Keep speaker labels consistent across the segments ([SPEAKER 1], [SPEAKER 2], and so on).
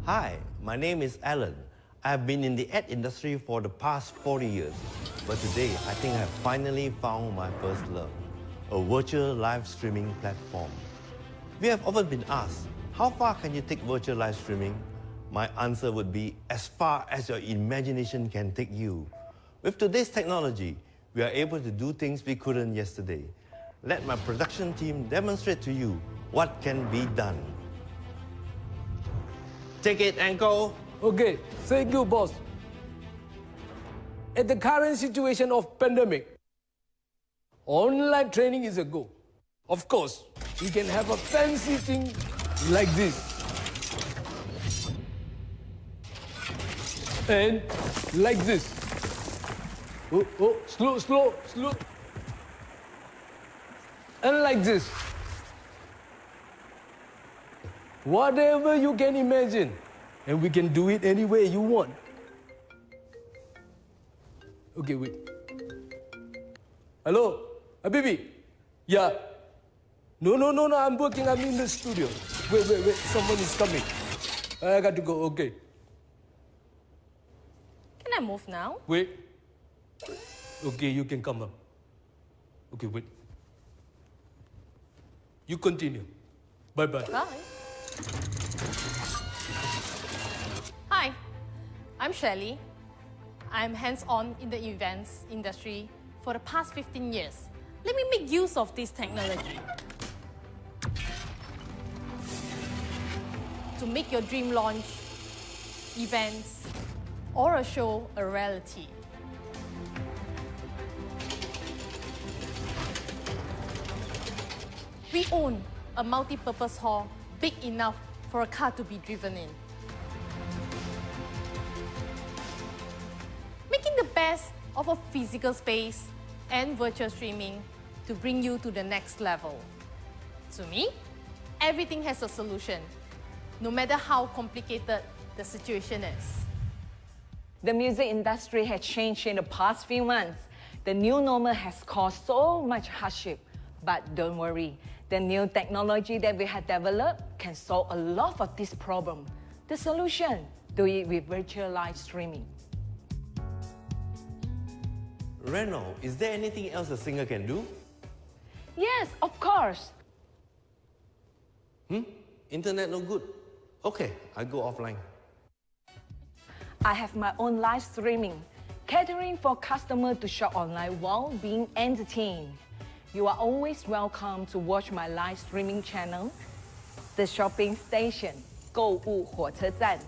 [SPEAKER 1] Hi, my name is Alan. I've been in the ad industry for the past 40 years. But today, I think I've finally found my first love, a virtual live streaming platform. We have often been asked, how far can you take virtual live streaming? My answer would be as far as your imagination can take you. With today's technology, we are able to do things we couldn't yesterday. Let my production team demonstrate to you what can be done. Take it, Uncle.
[SPEAKER 2] Okay, thank you, boss. At the current situation of pandemic, online training is a go. Of course, we can have a fancy thing like this. And like this. Slow. And like this. Whatever you can imagine. And we can do it any way you want. Okay, wait. Hello, Habibi? Yeah. No, I'm working, I'm in the studio. Wait, someone is coming. I got to go, okay.
[SPEAKER 3] Can I move now?
[SPEAKER 2] Wait. Okay, you can come up. Okay, wait. You continue. Bye-bye.
[SPEAKER 3] Bye. Hi, I'm Shelley. I'm hands-on in the events industry for the past 15 years. Let me make use of this technology to make your dream launch, events, or a show a reality. We own a multi-purpose hall big enough for a car to be driven in. Making the best of a physical space and virtual streaming to bring you to the next level. To me, everything has a solution, no matter how complicated the situation is.
[SPEAKER 4] The music industry has changed in the past few months. The new normal has caused so much hardship. But don't worry, the new technology that we have developed can solve a lot of this problem. The solution, do it with virtual live streaming.
[SPEAKER 1] Reno, is there anything else a singer can do?
[SPEAKER 4] Yes, of course.
[SPEAKER 1] Internet no good? Okay, I go offline.
[SPEAKER 4] I have my own live streaming, catering for customers to shop online while being entertained. You are always welcome to watch my live streaming channel, The Shopping Station, 购物火车站.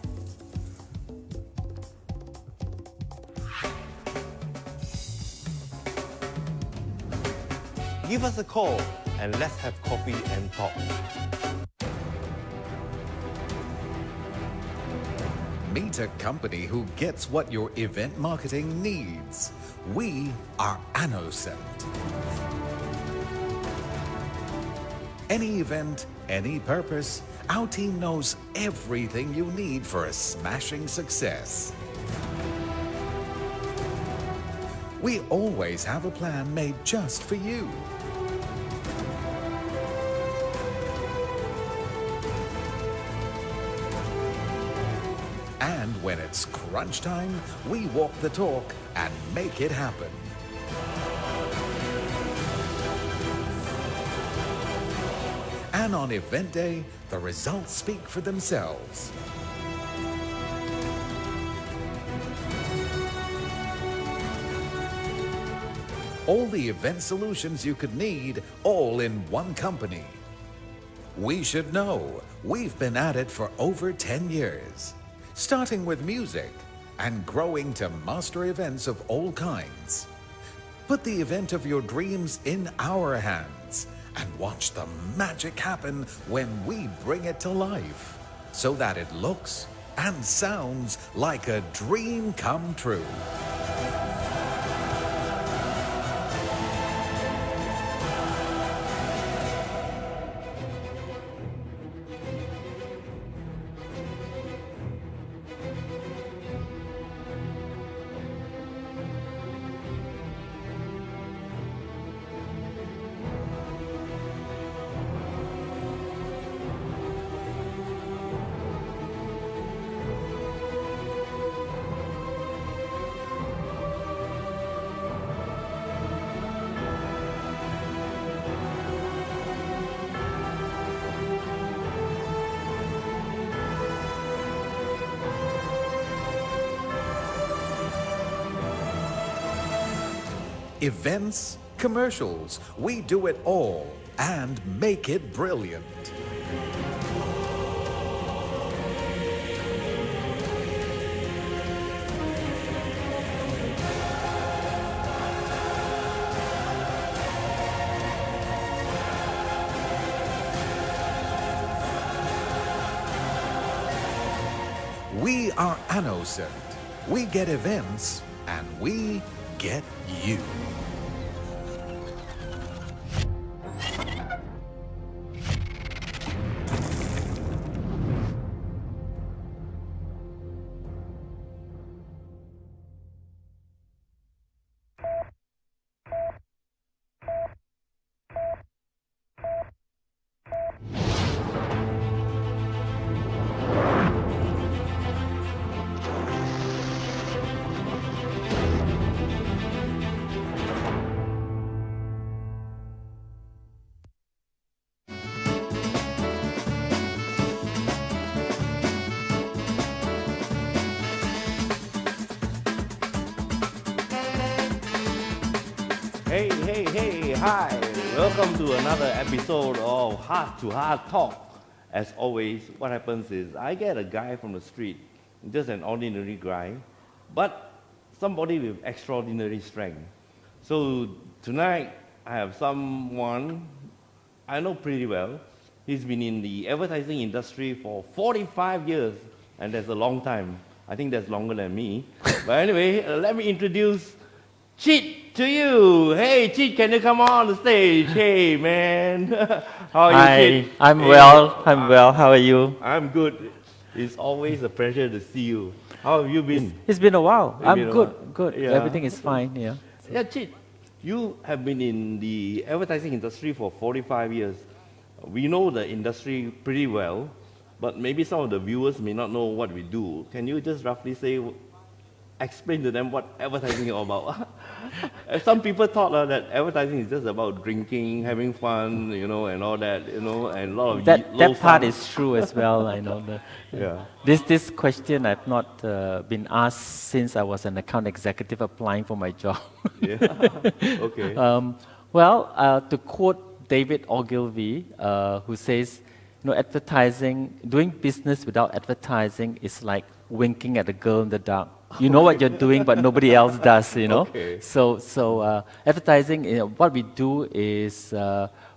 [SPEAKER 1] Give us a call and let's have coffee and talk.
[SPEAKER 5] Meet a company who gets what your event marketing needs. We are Annocent. Any event, any purpose, our team knows everything you need for a smashing success. We always have a plan made just for you. And when it's crunch time, we walk the talk and make it happen. And on event day, the results speak for themselves. All the event solutions you could need, all in one company. We should know, we've been at it for over 10 years. Starting with music and growing to master events of all kinds. Put the event of your dreams in our hands and watch the magic happen when we bring it to life, so that it looks and sounds like a dream come true. events, commercials. We do it all and make it brilliant. We are Annocent. We get events and we get you.
[SPEAKER 1] Hey, hi. Welcome to another episode of Heart to Heart Talk. As always, what happens is I get a guy from the street, just an ordinary guy, but somebody with extraordinary strength. So tonight, I have someone I know pretty well. He's been in the advertising industry for 45 years, and that's a long time. I think that's longer than me. But anyway, let me introduce Chit to you. Hey, Chit, can you come on the stage? Hey, man. How are
[SPEAKER 6] Hi,
[SPEAKER 1] you, Chit?
[SPEAKER 6] I'm
[SPEAKER 1] Hey,
[SPEAKER 6] well. I'm well. How are you?
[SPEAKER 1] I'm good. It's always a pleasure to see you. How have you been?
[SPEAKER 6] It's been a while.
[SPEAKER 1] It's been
[SPEAKER 6] I'm
[SPEAKER 1] a
[SPEAKER 6] good.
[SPEAKER 1] while.
[SPEAKER 6] Good.
[SPEAKER 1] Yeah.
[SPEAKER 6] Everything is fine. Yeah.
[SPEAKER 1] Yeah, Chit, you have been in the advertising industry for 45 years. We know the industry pretty well, but maybe some of the viewers may not know what we do. Can you just roughly explain to them what advertising is all about? Some people thought that advertising is just about drinking, having fun, and all that, and a lot of
[SPEAKER 6] That part is true as well. I know.
[SPEAKER 1] Yeah.
[SPEAKER 6] This question I've not been asked since I was an account executive applying for my job.
[SPEAKER 1] Yeah. Okay.
[SPEAKER 6] To quote David Ogilvy, who says, doing business without advertising is like winking at a girl in the dark. You know what you're doing, but nobody else does,
[SPEAKER 1] Okay.
[SPEAKER 6] So advertising, what we do is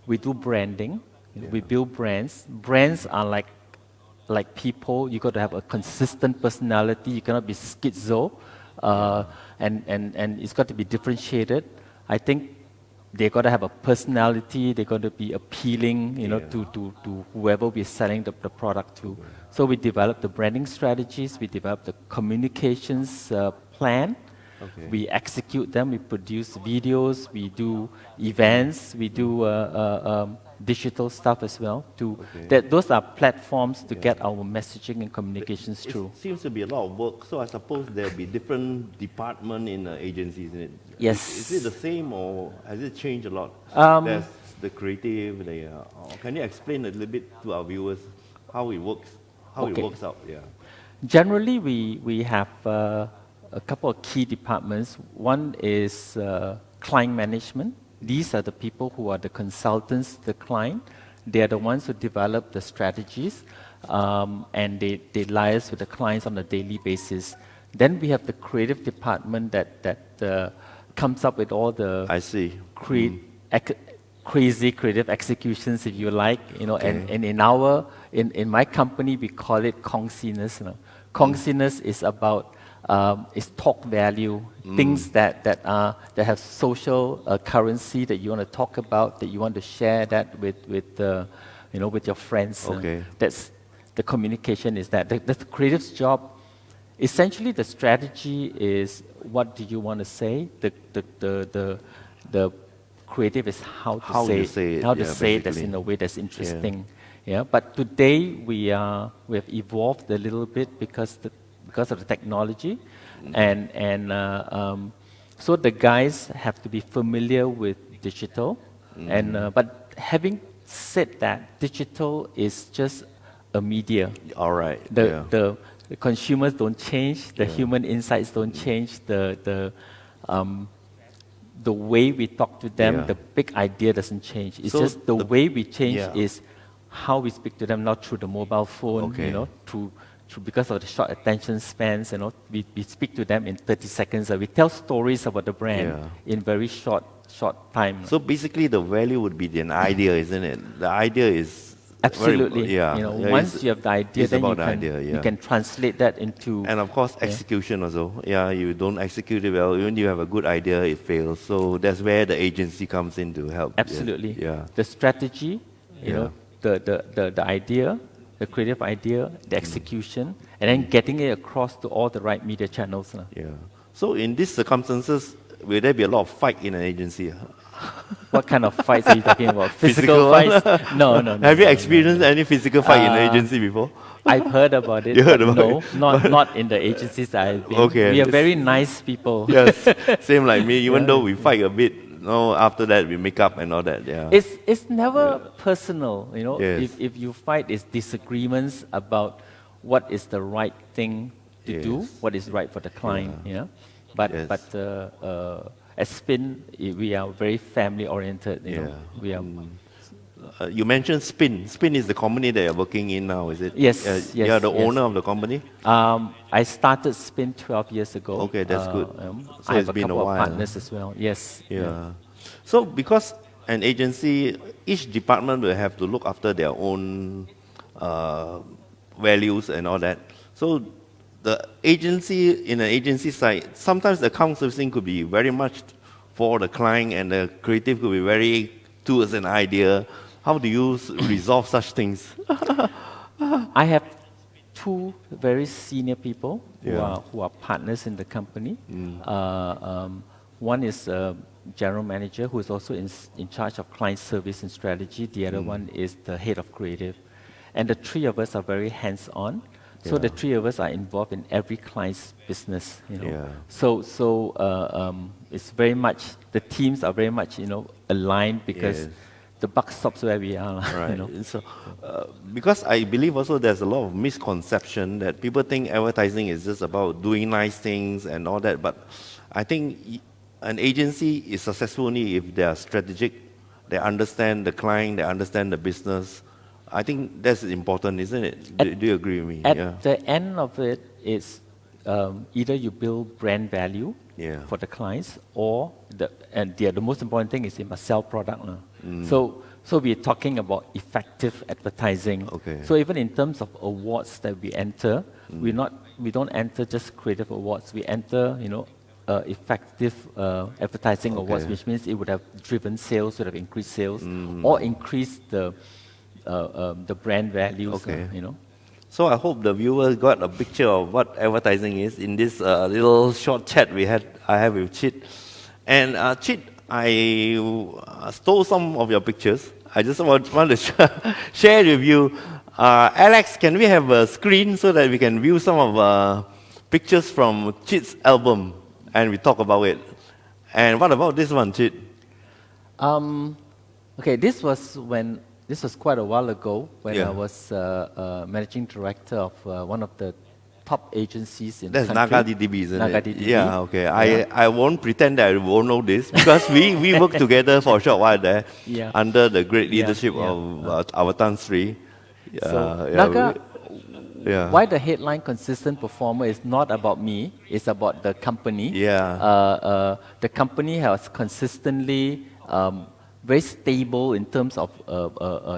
[SPEAKER 6] we do branding. We build brands. Brands are like people. You got to have a consistent personality. You cannot be schizo, and it's got to be differentiated. I think they got to have a personality. They got to be appealing, to whoever we're selling the product to. So we develop the branding strategies. We develop the communications plan.
[SPEAKER 1] Okay.
[SPEAKER 6] We execute them. We produce videos. We do events. We do digital stuff as well. Those are platforms to get our messaging and communications through.
[SPEAKER 1] It seems to be a lot of work, so I suppose there'll be different departments in agencies, isn't it?
[SPEAKER 6] Yes.
[SPEAKER 1] Is it the same or has it changed a lot? There's the creative, can you explain a little bit to our viewers how it works? How it works out, yeah.
[SPEAKER 6] Generally, we have a couple of key departments. One is client management. These are the people who are the consultants, the client. They are the ones who develop the strategies, and they liaise with the clients on a daily basis. Then we have the creative department that comes up with all the crazy creative executions, if you like, and in my company we call it Kongsiness. Kongsiness is about is talk value, things that have social currency that you want to talk about, that you want to share that with your friends.
[SPEAKER 1] Okay.
[SPEAKER 6] That's the communication. Is that the creative's job? Essentially, the strategy is what do you want to say. The creative is how to say it that's in a way that's interesting. Yeah. But today we have evolved a little bit because of the technology, and so the guys have to be familiar with digital, but having said that, digital is just a media.
[SPEAKER 1] All right.
[SPEAKER 6] The consumers don't change, the human insights don't change, the way we talk to them,
[SPEAKER 1] Yeah.
[SPEAKER 6] the big idea doesn't change. It's
[SPEAKER 1] So
[SPEAKER 6] just the way we change
[SPEAKER 1] yeah.
[SPEAKER 6] is how we speak to them, not through the mobile phone,
[SPEAKER 1] Okay.
[SPEAKER 6] you know, through because of the short attention spans, you know, we speak to them in 30 seconds. We tell stories about the brand
[SPEAKER 1] Yeah.
[SPEAKER 6] in very short time.
[SPEAKER 1] So basically, the value would be an idea, isn't it? The idea is
[SPEAKER 6] Absolutely.
[SPEAKER 1] Very, yeah.
[SPEAKER 6] You know,
[SPEAKER 1] yeah,
[SPEAKER 6] once
[SPEAKER 1] it's-
[SPEAKER 6] you have the idea,
[SPEAKER 1] it's
[SPEAKER 6] then you
[SPEAKER 1] about the
[SPEAKER 6] can,
[SPEAKER 1] idea,
[SPEAKER 6] you
[SPEAKER 1] yeah.
[SPEAKER 6] can translate that into.
[SPEAKER 1] And of course, execution also. Yeah, you don't execute it well. Even you have a good idea, it fails. So that's where the agency comes in to help.
[SPEAKER 6] Absolutely.
[SPEAKER 1] Yeah.
[SPEAKER 6] The strategy, you
[SPEAKER 1] Yeah.
[SPEAKER 6] know, the idea, the creative idea, the execution, and then getting it across to all the right media channels.
[SPEAKER 1] Yeah. So in these circumstances, will there be a lot of fight in an agency?
[SPEAKER 6] What kind of fights are you talking about?
[SPEAKER 1] Physical
[SPEAKER 6] Fights? No.
[SPEAKER 1] Have you experienced any physical fight in an agency before?
[SPEAKER 6] I've heard about it.
[SPEAKER 1] You heard
[SPEAKER 6] but
[SPEAKER 1] about
[SPEAKER 6] no,
[SPEAKER 1] it?
[SPEAKER 6] not in the agencies that I've been.
[SPEAKER 1] Okay.
[SPEAKER 6] We are very nice people.
[SPEAKER 1] Yes. Same like me. Even though we fight a bit, after that we make up and all that. Yeah.
[SPEAKER 6] It's never personal, you know.
[SPEAKER 1] Yes.
[SPEAKER 6] If you fight, it's disagreements about what is the right thing to do,
[SPEAKER 1] Yes.
[SPEAKER 6] what is right for the client, you know. But
[SPEAKER 1] Yes.
[SPEAKER 6] at Spin, we are very family oriented. You know.
[SPEAKER 1] Yeah.
[SPEAKER 6] We are.
[SPEAKER 1] You mentioned Spin. Spin is the company that you're working in now, is it?
[SPEAKER 6] Yes,
[SPEAKER 1] You
[SPEAKER 6] yes,
[SPEAKER 1] are the
[SPEAKER 6] yes.
[SPEAKER 1] owner of the company?
[SPEAKER 6] I started Spin 12 years ago.
[SPEAKER 1] Okay, that's good. So
[SPEAKER 6] I
[SPEAKER 1] it's
[SPEAKER 6] have a
[SPEAKER 1] been a
[SPEAKER 6] couple of
[SPEAKER 1] while,
[SPEAKER 6] partners as well. Yes.
[SPEAKER 1] Yeah. So because an agency, each department will have to look after their own values and all that. So the agency, in an agency side, sometimes the account servicing could be very much for the client and the creative could be very towards an idea. How do you resolve such things?
[SPEAKER 6] I have two very senior people
[SPEAKER 1] Yeah.
[SPEAKER 6] who are partners in the company. One is a general manager who is also in charge of client service and strategy. The other one is the head of creative. And the three of us are very hands-on. So the three of us are involved in every client's business. You know.
[SPEAKER 1] Yeah.
[SPEAKER 6] So it's very much, the teams are very much, you know, aligned because
[SPEAKER 1] Yes.
[SPEAKER 6] the buck stops where we are.
[SPEAKER 1] Right.
[SPEAKER 6] You know.
[SPEAKER 1] So, because I believe also there's a lot of misconception that people think advertising is just about doing nice things and all that. But I think an agency is successful only if they are strategic, they understand the client, they understand the business. I think that's important, isn't it? Do you agree with me?
[SPEAKER 6] At the end of it, it's either you build brand value for the clients, or the most important thing is you must sell product. So we're talking about effective advertising.
[SPEAKER 1] Okay.
[SPEAKER 6] So even in terms of awards that we enter, we don't enter just creative awards. We enter, you know, effective advertising awards, which means it would have driven sales, would have increased sales, or increased the brand values.
[SPEAKER 1] Okay.
[SPEAKER 6] You know.
[SPEAKER 1] So I hope the viewer got a picture of what advertising is in this little short chat I have with Chit. And Chit, I stole some of your pictures. I just want to share it with you. Alex, can we have a screen so that we can view some of pictures from Chit's album and we talk about it? And what about this one, Chit?
[SPEAKER 6] Okay, this was quite a while ago when
[SPEAKER 1] Yeah.
[SPEAKER 6] I was managing director of one of the top agencies in
[SPEAKER 1] That's
[SPEAKER 6] the country.
[SPEAKER 1] NagaDDB, isn't
[SPEAKER 6] NagaDDB.
[SPEAKER 1] it? Yeah, okay.
[SPEAKER 6] Yeah.
[SPEAKER 1] I won't pretend that I won't know this because we worked together for a short while there
[SPEAKER 6] Yeah.
[SPEAKER 1] under the great
[SPEAKER 6] Yeah,
[SPEAKER 1] leadership
[SPEAKER 6] yeah.
[SPEAKER 1] of our Tan Sri.
[SPEAKER 6] So, Naga,
[SPEAKER 1] yeah.
[SPEAKER 6] why the headline consistent performer is not about me, it's about the company.
[SPEAKER 1] Yeah.
[SPEAKER 6] The company has consistently very stable in terms of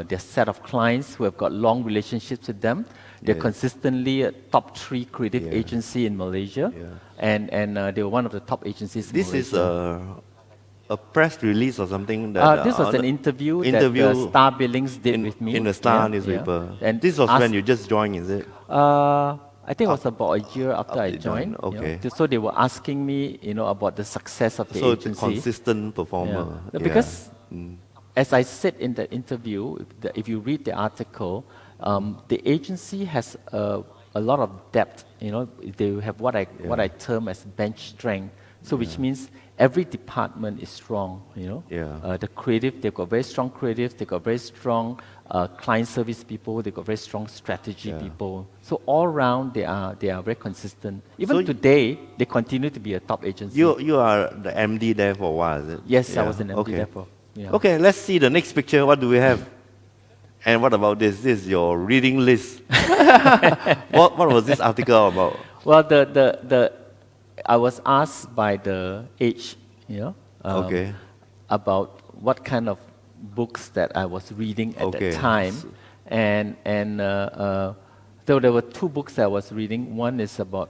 [SPEAKER 6] their set of clients who have got long relationships with them. They're
[SPEAKER 1] Yes.
[SPEAKER 6] consistently a top 3 creative
[SPEAKER 1] Yeah.
[SPEAKER 6] agency in Malaysia,
[SPEAKER 1] Yeah.
[SPEAKER 6] and they were one of the top agencies in
[SPEAKER 1] This
[SPEAKER 6] Malaysia.
[SPEAKER 1] is a press release or something that
[SPEAKER 6] This was an interview that Star Billings did with me.
[SPEAKER 1] in the Star
[SPEAKER 6] Yeah,
[SPEAKER 1] newspaper.
[SPEAKER 6] yeah. And
[SPEAKER 1] this was
[SPEAKER 6] asked-
[SPEAKER 1] when you just joined, is it?
[SPEAKER 6] I think it was about a year after I
[SPEAKER 1] you joined,
[SPEAKER 6] joined. you know.
[SPEAKER 1] okay.
[SPEAKER 6] So they were asking me, you know, about the success of the
[SPEAKER 1] So it's a
[SPEAKER 6] agency.
[SPEAKER 1] consistent performer.
[SPEAKER 6] Yeah. Because as I said in the interview, if you read the article, the agency has a lot of depth. You know, they have what I term as bench strength. So which means every department is strong, you know.
[SPEAKER 1] Yeah.
[SPEAKER 6] The creative, they've got very strong creative, they've got very strong client service people, they've got very strong strategy people. So all around, they are very consistent. Even
[SPEAKER 1] So
[SPEAKER 6] today, they continue to be a top agency.
[SPEAKER 1] You are the MD there for a while, is it?
[SPEAKER 6] Yes, I was an MD there for. Yeah.
[SPEAKER 1] Okay, let's see the next picture. What do we have? And what about this? This is your reading list. What was this article about?
[SPEAKER 6] Well, I was asked by the Age, you know,
[SPEAKER 1] Okay.
[SPEAKER 6] about what kind of books that I was reading at
[SPEAKER 1] Okay.
[SPEAKER 6] that time, and so there were two books that I was reading. One is about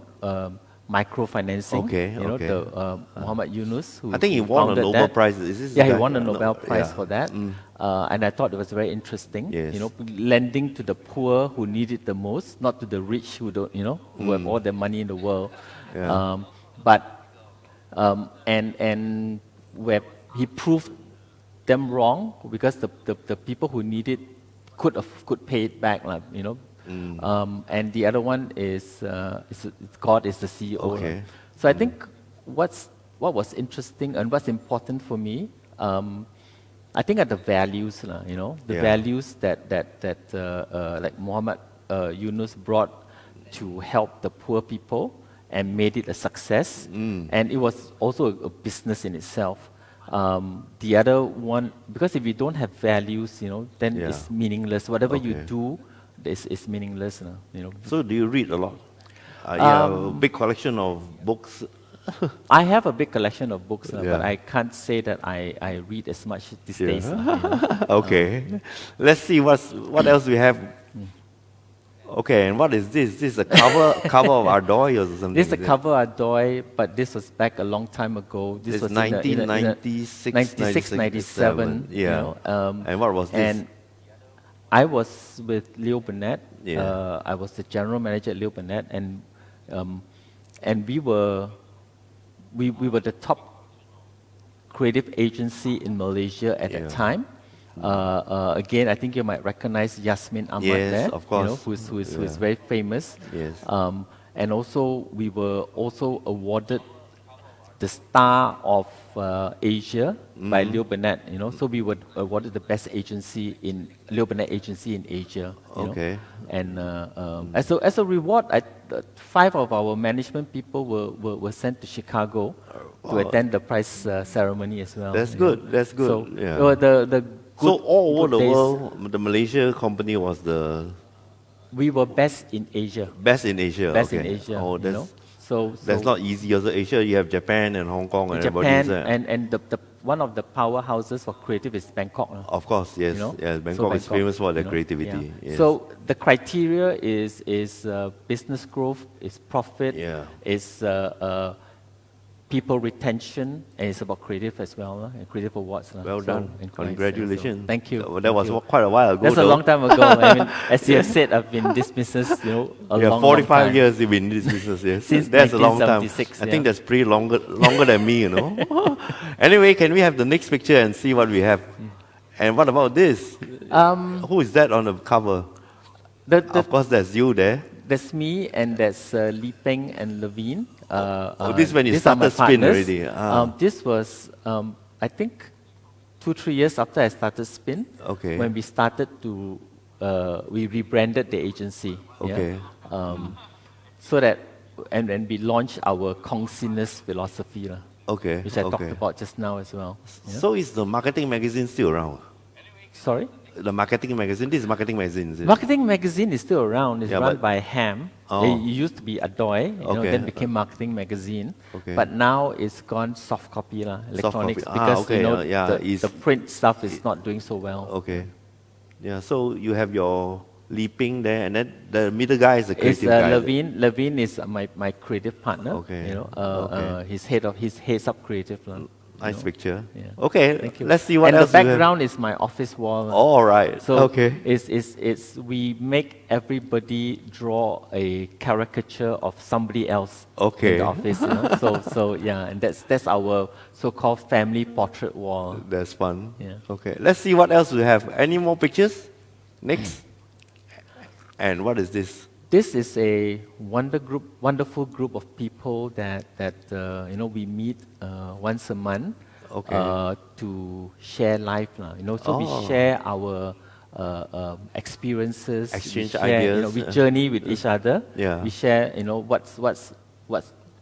[SPEAKER 6] microfinancing.
[SPEAKER 1] Okay,
[SPEAKER 6] You know,
[SPEAKER 1] okay.
[SPEAKER 6] the Muhammad Yunus, who
[SPEAKER 1] I think he
[SPEAKER 6] who
[SPEAKER 1] won a
[SPEAKER 6] founded
[SPEAKER 1] Nobel
[SPEAKER 6] that.
[SPEAKER 1] Prize. Is this
[SPEAKER 6] Yeah,
[SPEAKER 1] the
[SPEAKER 6] he
[SPEAKER 1] guy?
[SPEAKER 6] won a
[SPEAKER 1] No,
[SPEAKER 6] Nobel Prize
[SPEAKER 1] yeah.
[SPEAKER 6] for that, and I thought it was very interesting.
[SPEAKER 1] Yes.
[SPEAKER 6] You know, lending to the poor who need it the most, not to the rich who don't, you know, who have all the money in the world.
[SPEAKER 1] Yeah.
[SPEAKER 6] And where he proved them wrong because the people who need it could pay it back, like, you know. And the other one is God is the CEO.
[SPEAKER 1] Okay.
[SPEAKER 6] So I think what was interesting and what's important for me, I think are the values, you know, the
[SPEAKER 1] Yeah.
[SPEAKER 6] values that like Muhammad Yunus brought to help the poor people and made it a success. And it was also a business in itself. The other one, because if you don't have values, you know, then
[SPEAKER 1] Yeah.
[SPEAKER 6] it's meaningless. Whatever you
[SPEAKER 1] Okay.
[SPEAKER 6] do is meaningless, you know.
[SPEAKER 1] So do you read a lot? You have a big collection of books.
[SPEAKER 6] I have a big collection of books, but
[SPEAKER 1] Yeah.
[SPEAKER 6] I can't say that I read as much these days. You know.
[SPEAKER 1] Okay. Let's see what else we have. Okay, and what is this? This is a cover of Ardoy or something?
[SPEAKER 6] This is the
[SPEAKER 1] is it?
[SPEAKER 6] cover Adoy, but this was back a long time ago. This
[SPEAKER 1] It's
[SPEAKER 6] was in the- in the-
[SPEAKER 1] 1996,
[SPEAKER 6] 96, 97.
[SPEAKER 1] Yeah.
[SPEAKER 6] You know,
[SPEAKER 1] And what was this?
[SPEAKER 6] And I was with Leo Burnett.
[SPEAKER 1] Yeah.
[SPEAKER 6] I was the general manager at Leo Burnett, and we were the top creative agency in Malaysia at
[SPEAKER 1] Yeah.
[SPEAKER 6] that time. Again, I think you might recognize Yasmin Ahmad
[SPEAKER 1] Yes,
[SPEAKER 6] there,
[SPEAKER 1] of course.
[SPEAKER 6] you know, who's
[SPEAKER 1] Yeah.
[SPEAKER 6] very famous.
[SPEAKER 1] Yes.
[SPEAKER 6] And also, we were also awarded the Star of Asia by Leo Burnett. You know, so we were awarded the best agency in Leo Burnett agency in Asia. You know.
[SPEAKER 1] Okay.
[SPEAKER 6] And as a reward, 5 of our management people were sent to Chicago to attend the prize ceremony as well.
[SPEAKER 1] That's
[SPEAKER 6] you
[SPEAKER 1] good,
[SPEAKER 6] know.
[SPEAKER 1] that's good,
[SPEAKER 6] So
[SPEAKER 1] yeah.
[SPEAKER 6] the
[SPEAKER 1] So
[SPEAKER 6] good-
[SPEAKER 1] all over
[SPEAKER 6] good
[SPEAKER 1] the
[SPEAKER 6] days,
[SPEAKER 1] world, the Malaysia company was the
[SPEAKER 6] we were best in Asia.
[SPEAKER 1] best in Asia.
[SPEAKER 6] Best
[SPEAKER 1] okay.
[SPEAKER 6] in Asia.
[SPEAKER 1] Oh,
[SPEAKER 6] you
[SPEAKER 1] that's
[SPEAKER 6] know. So
[SPEAKER 1] that's not easy. Also, Asia, you have Japan and Hong Kong and everybody.
[SPEAKER 6] Japan
[SPEAKER 1] inside.
[SPEAKER 6] and the one of the powerhouses for creative is Bangkok.
[SPEAKER 1] Of course, yes,
[SPEAKER 6] You know?
[SPEAKER 1] yes.
[SPEAKER 6] So
[SPEAKER 1] Bangkok is famous for their
[SPEAKER 6] you know,
[SPEAKER 1] creativity.
[SPEAKER 6] yeah.
[SPEAKER 1] Yes.
[SPEAKER 6] So the criteria is business growth, is profit,
[SPEAKER 1] Yeah.
[SPEAKER 6] is people retention, and it's about creative as well, and creative awards.
[SPEAKER 1] well
[SPEAKER 6] So,
[SPEAKER 1] done.
[SPEAKER 6] and clients,
[SPEAKER 1] Congratulations.
[SPEAKER 6] so thank you.
[SPEAKER 1] That
[SPEAKER 6] thank
[SPEAKER 1] was
[SPEAKER 6] you.
[SPEAKER 1] quite a while ago.
[SPEAKER 6] That's a
[SPEAKER 1] though.
[SPEAKER 6] long time ago. I mean, as you have said, I've been in this business, you know, a
[SPEAKER 1] Yeah,
[SPEAKER 6] long,
[SPEAKER 1] 45
[SPEAKER 6] long time.
[SPEAKER 1] years you've been in this business, yes.
[SPEAKER 6] Since
[SPEAKER 1] That's a long time.
[SPEAKER 6] 1976,
[SPEAKER 1] I
[SPEAKER 6] yeah.
[SPEAKER 1] think that's pretty longer than me, you know. Anyway, can we have the next picture and see what we have? And what about this? Who is that on the cover? Of course, that's you there.
[SPEAKER 6] That's me, and that's Li Peng and Levine.
[SPEAKER 1] This when you
[SPEAKER 6] these are my
[SPEAKER 1] started Spin
[SPEAKER 6] partners.
[SPEAKER 1] already. Ah.
[SPEAKER 6] This was, I think, 2-3 years after I started Spin.
[SPEAKER 1] Okay.
[SPEAKER 6] When we started to, we rebranded the agency. yeah.
[SPEAKER 1] Okay.
[SPEAKER 6] So that, and then we launched our Kongsiness philosophy,
[SPEAKER 1] Okay.
[SPEAKER 6] which I
[SPEAKER 1] okay.
[SPEAKER 6] talked about just now as well. yeah.
[SPEAKER 1] So is the marketing magazine still around?
[SPEAKER 6] Sorry?
[SPEAKER 1] The marketing magazine. This is marketing magazine. Is it?
[SPEAKER 6] Marketing magazine is still around. It's
[SPEAKER 1] Yeah,
[SPEAKER 6] run
[SPEAKER 1] but-
[SPEAKER 6] by Ham.
[SPEAKER 1] Oh.
[SPEAKER 6] It used to be Adoy,
[SPEAKER 1] Okay.
[SPEAKER 6] then became Marketing Magazine.
[SPEAKER 1] Okay.
[SPEAKER 6] But now it's gone soft copy, electronics,
[SPEAKER 1] copy.
[SPEAKER 6] because
[SPEAKER 1] Okay,
[SPEAKER 6] you know,
[SPEAKER 1] yeah, it's-
[SPEAKER 6] the print stuff is not doing so well.
[SPEAKER 1] Okay. Yeah. So you have your leaping there, and then the middle guy is the
[SPEAKER 6] It's
[SPEAKER 1] creative guy.
[SPEAKER 6] Levine. Levine is my creative partner.
[SPEAKER 1] Okay.
[SPEAKER 6] You know,
[SPEAKER 1] Okay.
[SPEAKER 6] he's heads up creative.
[SPEAKER 1] Nice picture.
[SPEAKER 6] Yeah.
[SPEAKER 1] Okay.
[SPEAKER 6] Thank you.
[SPEAKER 1] Let's see what
[SPEAKER 6] and
[SPEAKER 1] else
[SPEAKER 6] the
[SPEAKER 1] you have.
[SPEAKER 6] background is my office wall.
[SPEAKER 1] All right.
[SPEAKER 6] So
[SPEAKER 1] okay.
[SPEAKER 6] it's we make everybody draw a caricature of somebody else
[SPEAKER 1] Okay.
[SPEAKER 6] in the office. You know? so yeah, and that's our so-called family portrait wall.
[SPEAKER 1] That's fun.
[SPEAKER 6] Yeah.
[SPEAKER 1] Okay. Let's see what else we have. Any more pictures? Next. And what is this?
[SPEAKER 6] this is a wonderful group of people that we meet once a month to share life, So we share our experiences,
[SPEAKER 1] Exchange
[SPEAKER 6] we share,
[SPEAKER 1] ideas.
[SPEAKER 6] we journey with each other.
[SPEAKER 1] Yeah.
[SPEAKER 6] We share,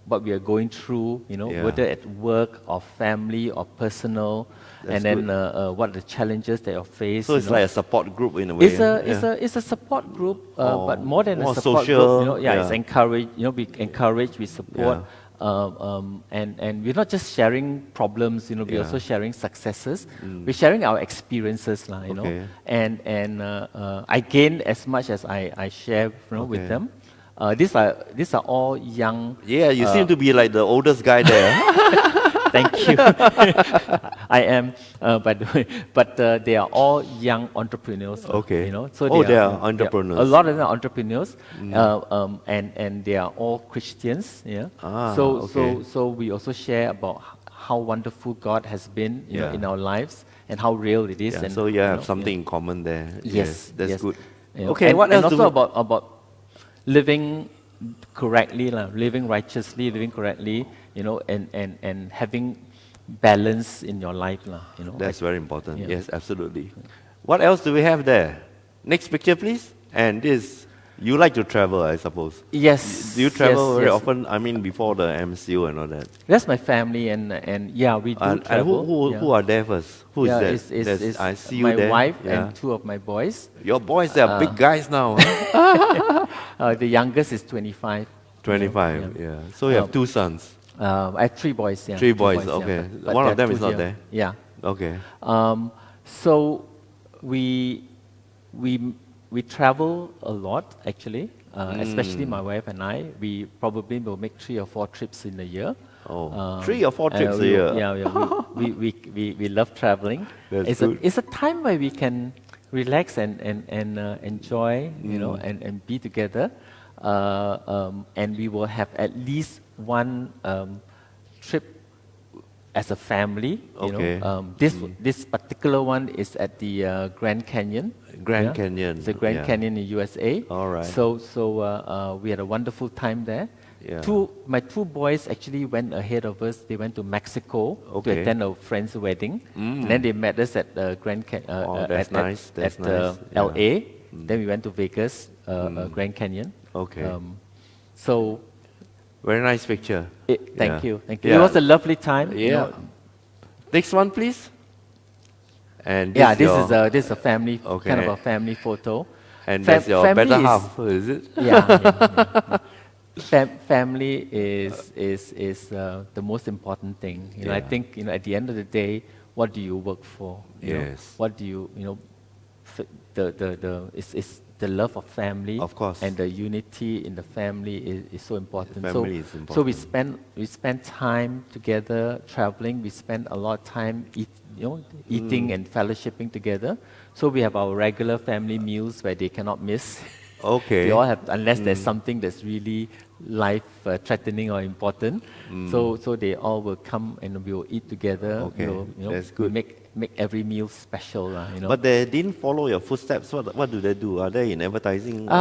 [SPEAKER 6] what we are going through, whether at work or family or personal,
[SPEAKER 1] That's
[SPEAKER 6] and then what are the challenges that you face.
[SPEAKER 1] So it's like a support group in a way.
[SPEAKER 6] It's a support group, but more than
[SPEAKER 1] more
[SPEAKER 6] a support
[SPEAKER 1] social,
[SPEAKER 6] group. It's encourage. We encourage, we support, and we're not just sharing problems. We're also sharing successes. We're sharing our experiences,
[SPEAKER 1] Okay.
[SPEAKER 6] And I gain as much as I share, with them. These are all young.
[SPEAKER 1] Yeah, you seem to be like the oldest guy there.
[SPEAKER 6] Thank you. I am, by the way, but they are all young entrepreneurs.
[SPEAKER 1] Okay.
[SPEAKER 6] So
[SPEAKER 1] they are entrepreneurs.
[SPEAKER 6] A lot of them are entrepreneurs, and they are all Christians. Yeah. So we also share about how wonderful God has been, in our lives, and how real it is.
[SPEAKER 1] Yeah,
[SPEAKER 6] And
[SPEAKER 1] so you have something in common there.
[SPEAKER 6] Yes,
[SPEAKER 1] that's
[SPEAKER 6] yes.
[SPEAKER 1] good.
[SPEAKER 6] Okay,
[SPEAKER 1] And what else?
[SPEAKER 6] And also about living correctly, living righteously, living correctly, and having balance in your life,
[SPEAKER 1] That's very important.
[SPEAKER 6] Yeah.
[SPEAKER 1] Yes, absolutely. What else do we have there? Next picture, please. And this, you like to travel, I suppose.
[SPEAKER 6] Yes.
[SPEAKER 1] Do you travel very
[SPEAKER 6] yes.
[SPEAKER 1] often? I mean, before the MCU and all that.
[SPEAKER 6] That's my family, and yeah, we do
[SPEAKER 1] And
[SPEAKER 6] travel.
[SPEAKER 1] who are there first? Who is
[SPEAKER 6] yeah,
[SPEAKER 1] that?
[SPEAKER 6] It's
[SPEAKER 1] I see you
[SPEAKER 6] my
[SPEAKER 1] there.
[SPEAKER 6] wife
[SPEAKER 1] Yeah.
[SPEAKER 6] and two of my boys.
[SPEAKER 1] Your boys, they are big guys now. Huh?
[SPEAKER 6] The youngest is 25.
[SPEAKER 1] 25, yeah. So you have two sons.
[SPEAKER 6] I have three boys. Yeah,
[SPEAKER 1] Three boys,
[SPEAKER 6] yeah,
[SPEAKER 1] okay.
[SPEAKER 6] but
[SPEAKER 1] One
[SPEAKER 6] there
[SPEAKER 1] of them
[SPEAKER 6] are
[SPEAKER 1] is
[SPEAKER 6] two
[SPEAKER 1] not
[SPEAKER 6] here.
[SPEAKER 1] there.
[SPEAKER 6] Yeah.
[SPEAKER 1] Okay.
[SPEAKER 6] So we travel a lot, actually. Especially my wife and I. We probably will make 3 or 4 trips in a year.
[SPEAKER 1] 3 or 4 trips a year.
[SPEAKER 6] Yeah, we love traveling.
[SPEAKER 1] That's
[SPEAKER 6] It's
[SPEAKER 1] good.
[SPEAKER 6] a time where we can relax and enjoy, and be together. And we will have at least one trip as a family.
[SPEAKER 1] Okay.
[SPEAKER 6] This particular one is at the Grand Canyon.
[SPEAKER 1] Grand Canyon,
[SPEAKER 6] It's the Grand
[SPEAKER 1] yeah.
[SPEAKER 6] Canyon in USA.
[SPEAKER 1] All right.
[SPEAKER 6] So we had a wonderful time there.
[SPEAKER 1] Yeah.
[SPEAKER 6] My two boys actually went ahead of us. They went to Mexico
[SPEAKER 1] Okay.
[SPEAKER 6] to attend a friend's wedding. And then they met us at the Grand Canyon.
[SPEAKER 1] That's nice. That's nice. Yeah.
[SPEAKER 6] LA. Then we went to Vegas, Grand Canyon.
[SPEAKER 1] Okay.
[SPEAKER 6] So
[SPEAKER 1] Very nice picture.
[SPEAKER 6] thank you.
[SPEAKER 1] Yeah.
[SPEAKER 6] It was a lovely time.
[SPEAKER 1] Yeah. Next one, please. And
[SPEAKER 6] Yeah,
[SPEAKER 1] your-
[SPEAKER 6] this is a family
[SPEAKER 1] Okay.
[SPEAKER 6] kind of a family photo.
[SPEAKER 1] And that's your
[SPEAKER 6] family
[SPEAKER 1] better
[SPEAKER 6] is-
[SPEAKER 1] half, is it?
[SPEAKER 6] Yeah. Family is the most important thing. I
[SPEAKER 1] Yeah.
[SPEAKER 6] think at the end of the day, what do you work for?
[SPEAKER 1] Yes.
[SPEAKER 6] What do you it's the love of family.
[SPEAKER 1] Of course.
[SPEAKER 6] And the unity in the family is so important.
[SPEAKER 1] Family is
[SPEAKER 6] So
[SPEAKER 1] important.
[SPEAKER 6] we spend time together traveling. We spend a lot of time eating and fellowshipping together. So we have our regular family meals where they cannot miss.
[SPEAKER 1] Okay.
[SPEAKER 6] They all have, unless there's something that's really life-threatening or important. So they all will come and we will eat together.
[SPEAKER 1] Okay, that's
[SPEAKER 6] we
[SPEAKER 1] good.
[SPEAKER 6] make every meal special.
[SPEAKER 1] But they didn't follow your footsteps. What do they do? Are they in advertising? They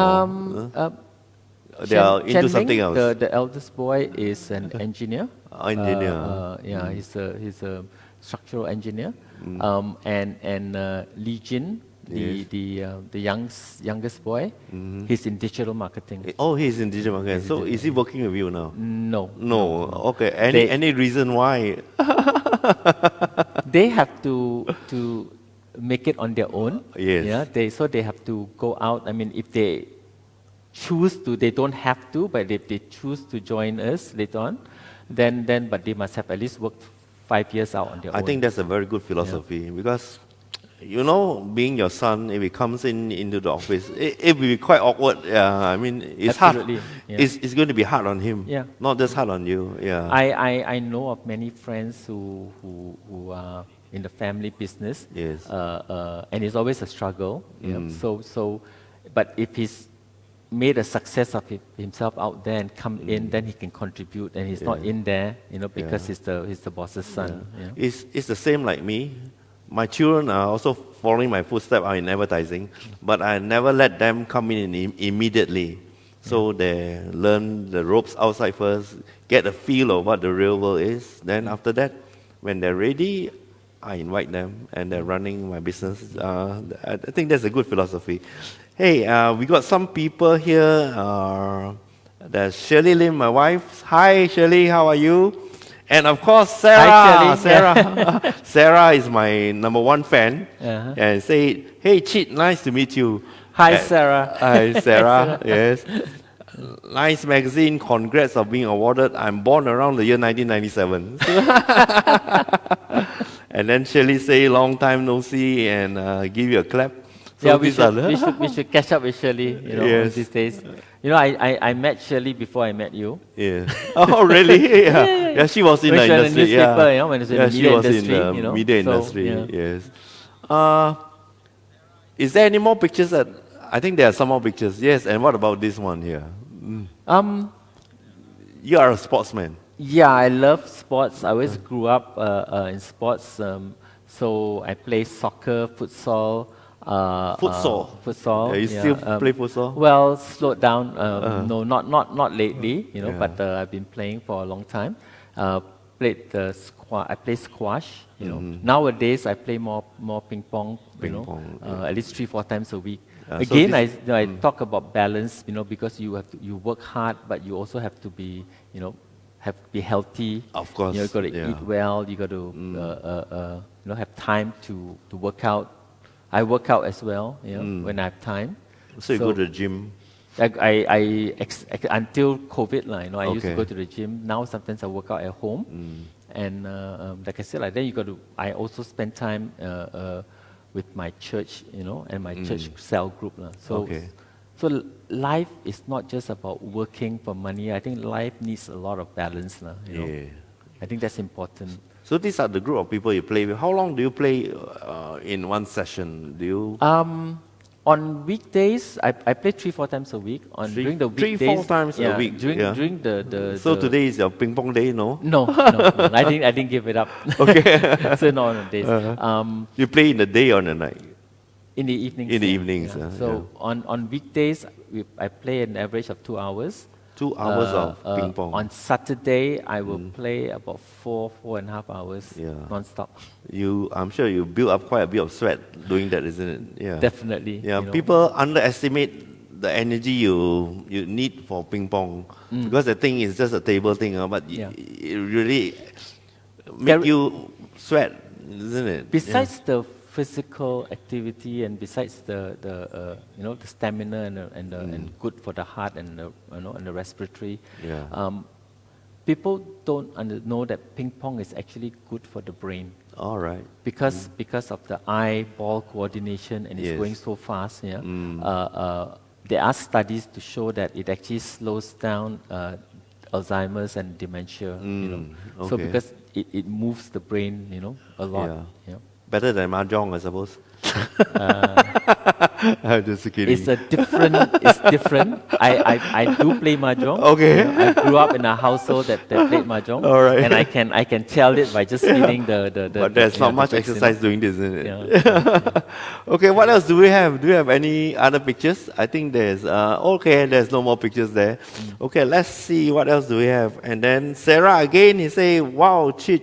[SPEAKER 1] are into
[SPEAKER 6] Chen
[SPEAKER 1] something
[SPEAKER 6] Ming,
[SPEAKER 1] else.
[SPEAKER 6] The eldest boy is an engineer.
[SPEAKER 1] Engineer.
[SPEAKER 6] Yeah, he's a structural engineer. And Li Jin, the youngest boy, he's in digital marketing.
[SPEAKER 1] Oh, he's in digital marketing. So is he working with you now?
[SPEAKER 6] No.
[SPEAKER 1] No. Okay.
[SPEAKER 6] They-
[SPEAKER 1] Any reason why?
[SPEAKER 6] They have to make it on their own.
[SPEAKER 1] Yes.
[SPEAKER 6] Yeah. They have to go out. I mean, if they choose to, they don't have to, but if they choose to join us later on, then but they must have at least worked 5 years out on their
[SPEAKER 1] I
[SPEAKER 6] own.
[SPEAKER 1] think that's a very good philosophy because, being your son, if he comes into the office, it will be quite awkward. Yeah, I mean, it's
[SPEAKER 6] Absolutely,
[SPEAKER 1] hard.
[SPEAKER 6] yeah.
[SPEAKER 1] It's going to be hard on him.
[SPEAKER 6] Yeah.
[SPEAKER 1] Not just hard on you. Yeah.
[SPEAKER 6] I know of many friends who are in the family business.
[SPEAKER 1] Yes.
[SPEAKER 6] And it's always a struggle. Yeah. So, but if he's made a success of himself out there and come in, then he can contribute, and he's not in there, because he's the boss's son. Yeah.
[SPEAKER 1] It's the same like me. My children are also following my footsteps are in advertising, but I never let them come in immediately. So they learn the ropes outside first, get a feel of what the real world is. Then after that, when they're ready, I invite them, and they're running my business. I think that's a good philosophy. Hey, we got some people here. There's Shirley Lim, my wife. Hi, Shirley, how are you? And of course, Sarah.
[SPEAKER 6] Hi, Shirley.
[SPEAKER 1] Sarah. Sarah is my number one fan.
[SPEAKER 6] Uh-huh.
[SPEAKER 1] And say, hey, Chit, nice to meet you.
[SPEAKER 6] Hi, Sarah.
[SPEAKER 1] Hi, Sarah. Yes. Nice magazine. Congrats of being awarded. I'm born around the year 1997. And then Shirley say, long time no see, and give you a clap. So
[SPEAKER 6] Yeah, we should catch up with Shirley,
[SPEAKER 1] Yes.
[SPEAKER 6] these days. I met Shirley before I met you.
[SPEAKER 1] Yeah. Oh, really? Yeah. She was in
[SPEAKER 6] When
[SPEAKER 1] the
[SPEAKER 6] she was in
[SPEAKER 1] industry.
[SPEAKER 6] the newspaper,
[SPEAKER 1] Yeah.
[SPEAKER 6] when it was in
[SPEAKER 1] Yeah,
[SPEAKER 6] the
[SPEAKER 1] she
[SPEAKER 6] media
[SPEAKER 1] was
[SPEAKER 6] industry,
[SPEAKER 1] in the media
[SPEAKER 6] so,
[SPEAKER 1] industry.
[SPEAKER 6] yeah.
[SPEAKER 1] Yes. Is there any more pictures that? I think there are some more pictures. Yes. And what about this one here? You are a sportsman.
[SPEAKER 6] Yeah, I love sports. I always grew up in sports. So I play soccer, futsal. Futsal.
[SPEAKER 1] Yeah, you still play futsal?
[SPEAKER 6] Well, slowed down. No, not lately.
[SPEAKER 1] Yeah.
[SPEAKER 6] But I've been playing for a long time. I play squash. Nowadays I play more ping pong. At least 3-4 times a week. Again,
[SPEAKER 1] so
[SPEAKER 6] I talk about balance. Because you work hard, but you also have to be be healthy.
[SPEAKER 1] Of course.
[SPEAKER 6] You got to eat well. You got to have time to work out. I work out as well. When I have time.
[SPEAKER 1] So you go to the gym.
[SPEAKER 6] Until COVID, I used to
[SPEAKER 1] Okay.
[SPEAKER 6] go to the gym. Now sometimes I work out at home, and like I said, then I also spend time with my church, and my church cell group,
[SPEAKER 1] Okay.
[SPEAKER 6] So life is not just about working for money. I think life needs a lot of balance,
[SPEAKER 1] Yeah.
[SPEAKER 6] I think that's important.
[SPEAKER 1] So these are the group of people you play with. How long do you play in one session? Do you
[SPEAKER 6] On weekdays, I play 3-4 times a week. During the weekdays,
[SPEAKER 1] 3-4 times a week.
[SPEAKER 6] During the
[SPEAKER 1] So today is your ping pong day, no?
[SPEAKER 6] No, I didn't give it up.
[SPEAKER 1] Okay.
[SPEAKER 6] So no, on the days.
[SPEAKER 1] You play in the day or the night?
[SPEAKER 6] In the evenings.
[SPEAKER 1] In the evenings,
[SPEAKER 6] So on weekdays, I play an average of 2 hours.
[SPEAKER 1] 2 hours of ping pong.
[SPEAKER 6] On Saturday, I will play about 4.5 hours non-stop.
[SPEAKER 1] I'm sure you build up quite a bit of sweat doing that, isn't it? Yeah.
[SPEAKER 6] Definitely.
[SPEAKER 1] Yeah, people underestimate the energy you need for ping pong because the thing is just a table thing, but it really make you sweat, isn't it?
[SPEAKER 6] Besides the physical activity and besides the stamina and good for the heart and the respiratory, people don't know that ping pong is actually good for the brain.
[SPEAKER 1] All right.
[SPEAKER 6] Because of the eye-ball coordination and it's going so fast. There are studies to show that it actually slows down Alzheimer's and dementia. So because it moves the brain, a lot.
[SPEAKER 1] Better than mahjong, I suppose. I'm just kidding.
[SPEAKER 6] It's different. I do play mahjong.
[SPEAKER 1] Okay.
[SPEAKER 6] I grew up in a household that played mahjong.
[SPEAKER 1] All right.
[SPEAKER 6] And I can tell it by just feeling the
[SPEAKER 1] But there's not much
[SPEAKER 6] tricks,
[SPEAKER 1] exercise doing this, isn't it?
[SPEAKER 6] Yeah.
[SPEAKER 1] Okay, what else do we have? Do we have any other pictures? I think there's there's no more pictures there. Okay, let's see what else do we have. And then Sarah again, he say, wow, Chit,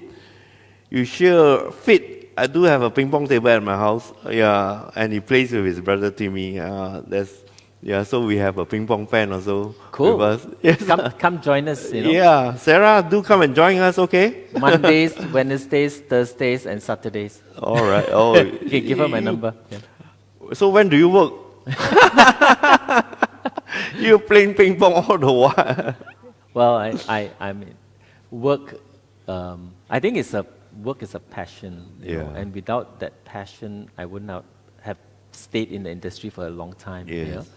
[SPEAKER 1] you sure fit. I do have a ping pong table at my house. And he plays with his brother Timmy. So we have a ping pong fan also
[SPEAKER 6] Cool.
[SPEAKER 1] with us. Yes.
[SPEAKER 6] Come join us.
[SPEAKER 1] Yeah, Sarah, do come and join us, okay?
[SPEAKER 6] Mondays, Wednesdays, Thursdays, and Saturdays.
[SPEAKER 1] All right. Oh,
[SPEAKER 6] Okay, give her my number. Yeah.
[SPEAKER 1] So when do you work? You're playing ping pong all the while.
[SPEAKER 6] Well, I mean, work. I think work is a passion, and without that passion, I would not have stayed in the industry for a long time.
[SPEAKER 1] Yes.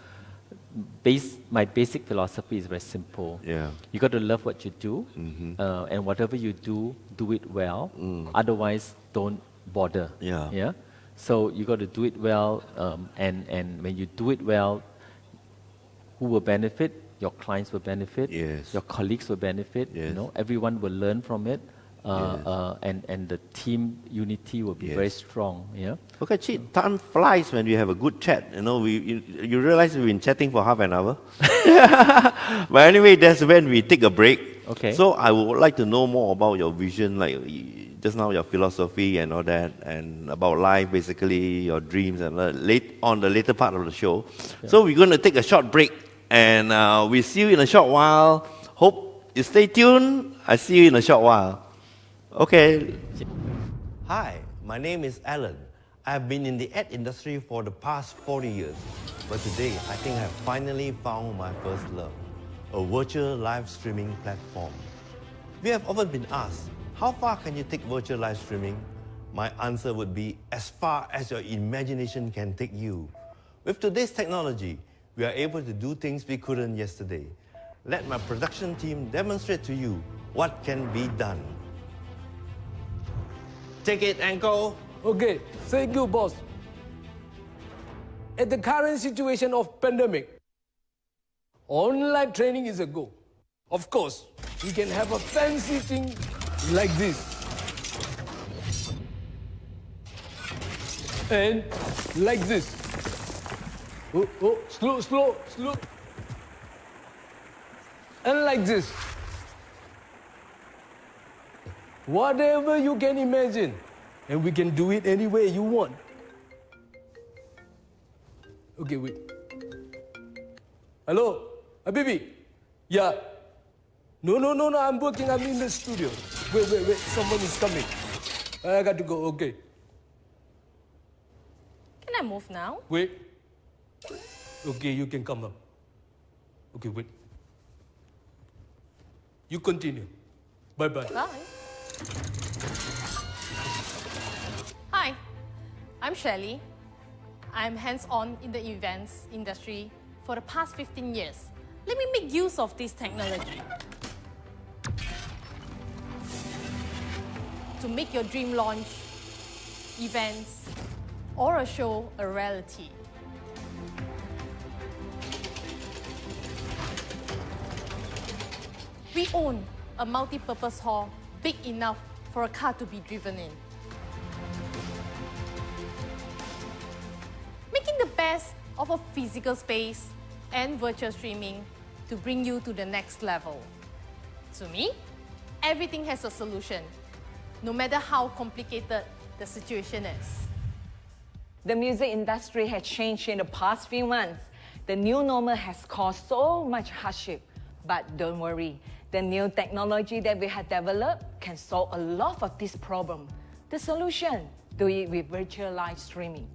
[SPEAKER 6] My basic philosophy is very simple. You got to love what you do, and whatever you do it well. Otherwise, don't bother. So you got to do it well, and when you do it well, who will benefit? Your clients will benefit.
[SPEAKER 1] Yes.
[SPEAKER 6] Your colleagues will benefit.
[SPEAKER 1] Yes.
[SPEAKER 6] Everyone will learn from it. and the team unity will be very strong. Yeah.
[SPEAKER 1] Okay, Chit, time flies when we have a good chat. You know, you realize we've been chatting for half an hour. But anyway, that's when we take a break.
[SPEAKER 6] Okay.
[SPEAKER 1] So I would like to know more about your vision, like just now your philosophy and all that, and about life, basically your dreams, and on the later part of the show. Yeah. So we're going to take a short break, and we'll see you in a short while. Hope you stay tuned. I see you in a short while. Okay. Hi, my name is Alan. I've been in the ad industry for the past 40 years. But today, I think I've finally found my first love, a virtual live streaming platform. We have often been asked, how far can you take virtual live streaming? My answer would be as far as your imagination can take you. With today's technology, we are able to do things we couldn't yesterday. Let my production team demonstrate to you what can be done. Take it, Uncle.
[SPEAKER 2] Okay, thank you, boss. At the current situation of pandemic, online training is a go. Of course, we can have a fancy thing like this. And like this. Oh, slow. And like this. Whatever you can imagine. And we can do it any way you want. Okay, wait. Hello, Habibi? Yeah. No, I'm working, I'm in the studio. Wait, someone is coming. I got to go, okay.
[SPEAKER 3] Can I move now?
[SPEAKER 2] Wait. Okay, you can come up. Okay, wait. You continue. Bye-bye.
[SPEAKER 3] Bye. Hi, I'm Shelley. I'm hands-on in the events industry for the past 15 years. Let me make use of this technology to make your dream launch, events, or a show a reality. We own a multi-purpose hall big enough for a car to be driven in. Making the best of a physical space and virtual streaming to bring you to the next level. To me, everything has a solution, no matter how complicated the situation is.
[SPEAKER 4] The music industry has changed in the past few months. The new normal has caused so much hardship. But don't worry, the new technology that we have developed can solve a lot of this problem. The solution, do it with virtual live streaming.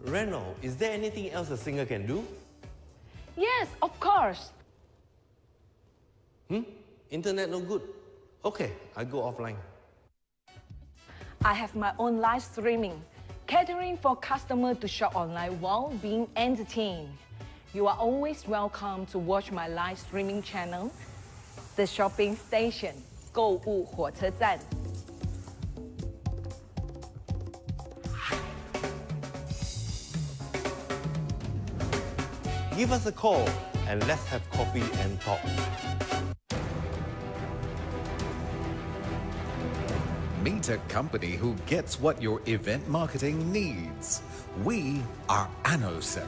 [SPEAKER 1] Reno, is there anything else a singer can do?
[SPEAKER 4] Yes, of course.
[SPEAKER 1] Internet no good. Okay, I go offline.
[SPEAKER 4] I have my own live streaming, catering for customers to shop online while being entertained. You are always welcome to watch my live streaming channel, The Shopping Station, 购物火车站.
[SPEAKER 1] Give us a call and let's have coffee and talk.
[SPEAKER 5] Meet a company who gets what your event marketing needs. We are Annocent.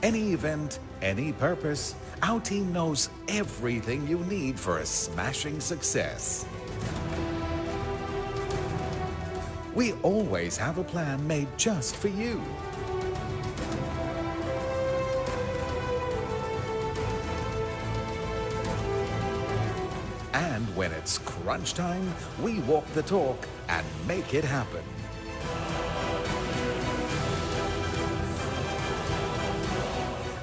[SPEAKER 5] Any event, any purpose, our team knows everything you need for a smashing success. We always have a plan made just for you. And when it's crunch time, we walk the talk and make it happen.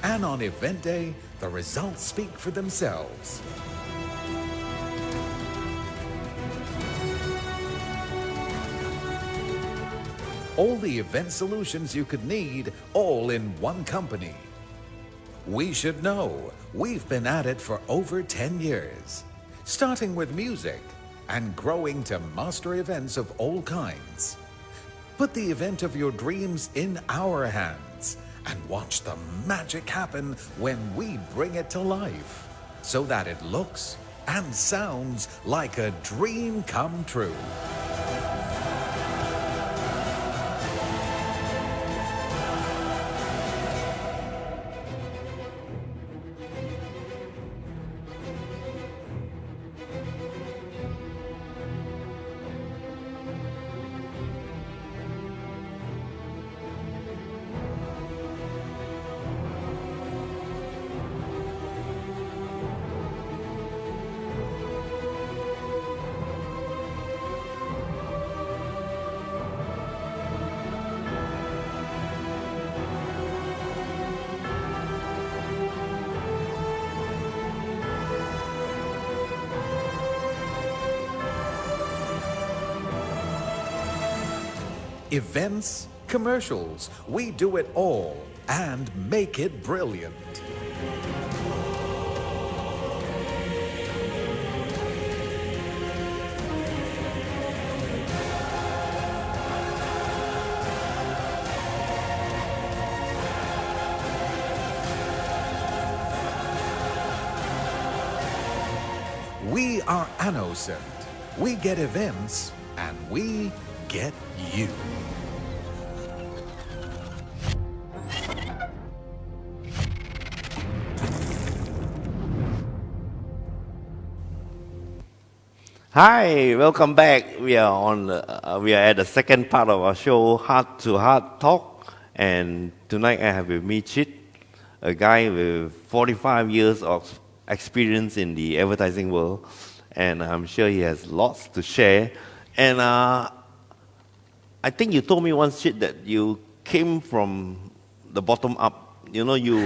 [SPEAKER 5] And on event day, the results speak for themselves. All the event solutions you could need, all in one company. We should know. We've been at it for over 10 years. Starting with music and growing to master events of all kinds. Put the event of your dreams in our hands and watch the magic happen when we bring it to life so that it looks and sounds like a dream come true. Events, commercials, we do it all and make it brilliant. We are Annocent. We get events and we get you.
[SPEAKER 1] Hi, welcome back. We are at the second part of our show, Heart to Heart Talk, and tonight I have with me Chit, a guy with 45 years of experience in the advertising world, and I'm sure he has lots to share. And I think you told me once, Chit, that you came from the bottom up. You know, you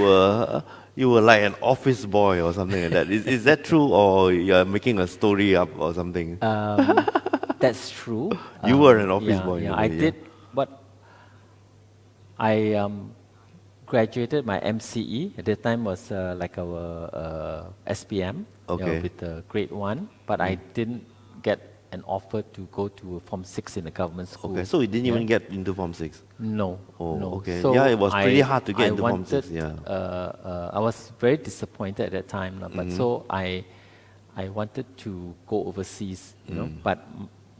[SPEAKER 1] were like an office boy or something like that. Is that true, or you're making a story up or something?
[SPEAKER 6] That's true.
[SPEAKER 1] You were an office boy.
[SPEAKER 6] Yeah, I did. But I graduated my MCE. At that time was like our SPM,
[SPEAKER 1] Okay.
[SPEAKER 6] with grade 1. But I didn't get an offer to go to Form 6 in the government school.
[SPEAKER 1] Okay, so you didn't even get into Form 6?
[SPEAKER 6] No.
[SPEAKER 1] Oh,
[SPEAKER 6] no.
[SPEAKER 1] okay.
[SPEAKER 6] So
[SPEAKER 1] Yeah, it was pretty hard to get
[SPEAKER 6] I
[SPEAKER 1] into Form 6,
[SPEAKER 6] wanted,
[SPEAKER 1] yeah.
[SPEAKER 6] I was very disappointed at that time, but so I wanted to go overseas, but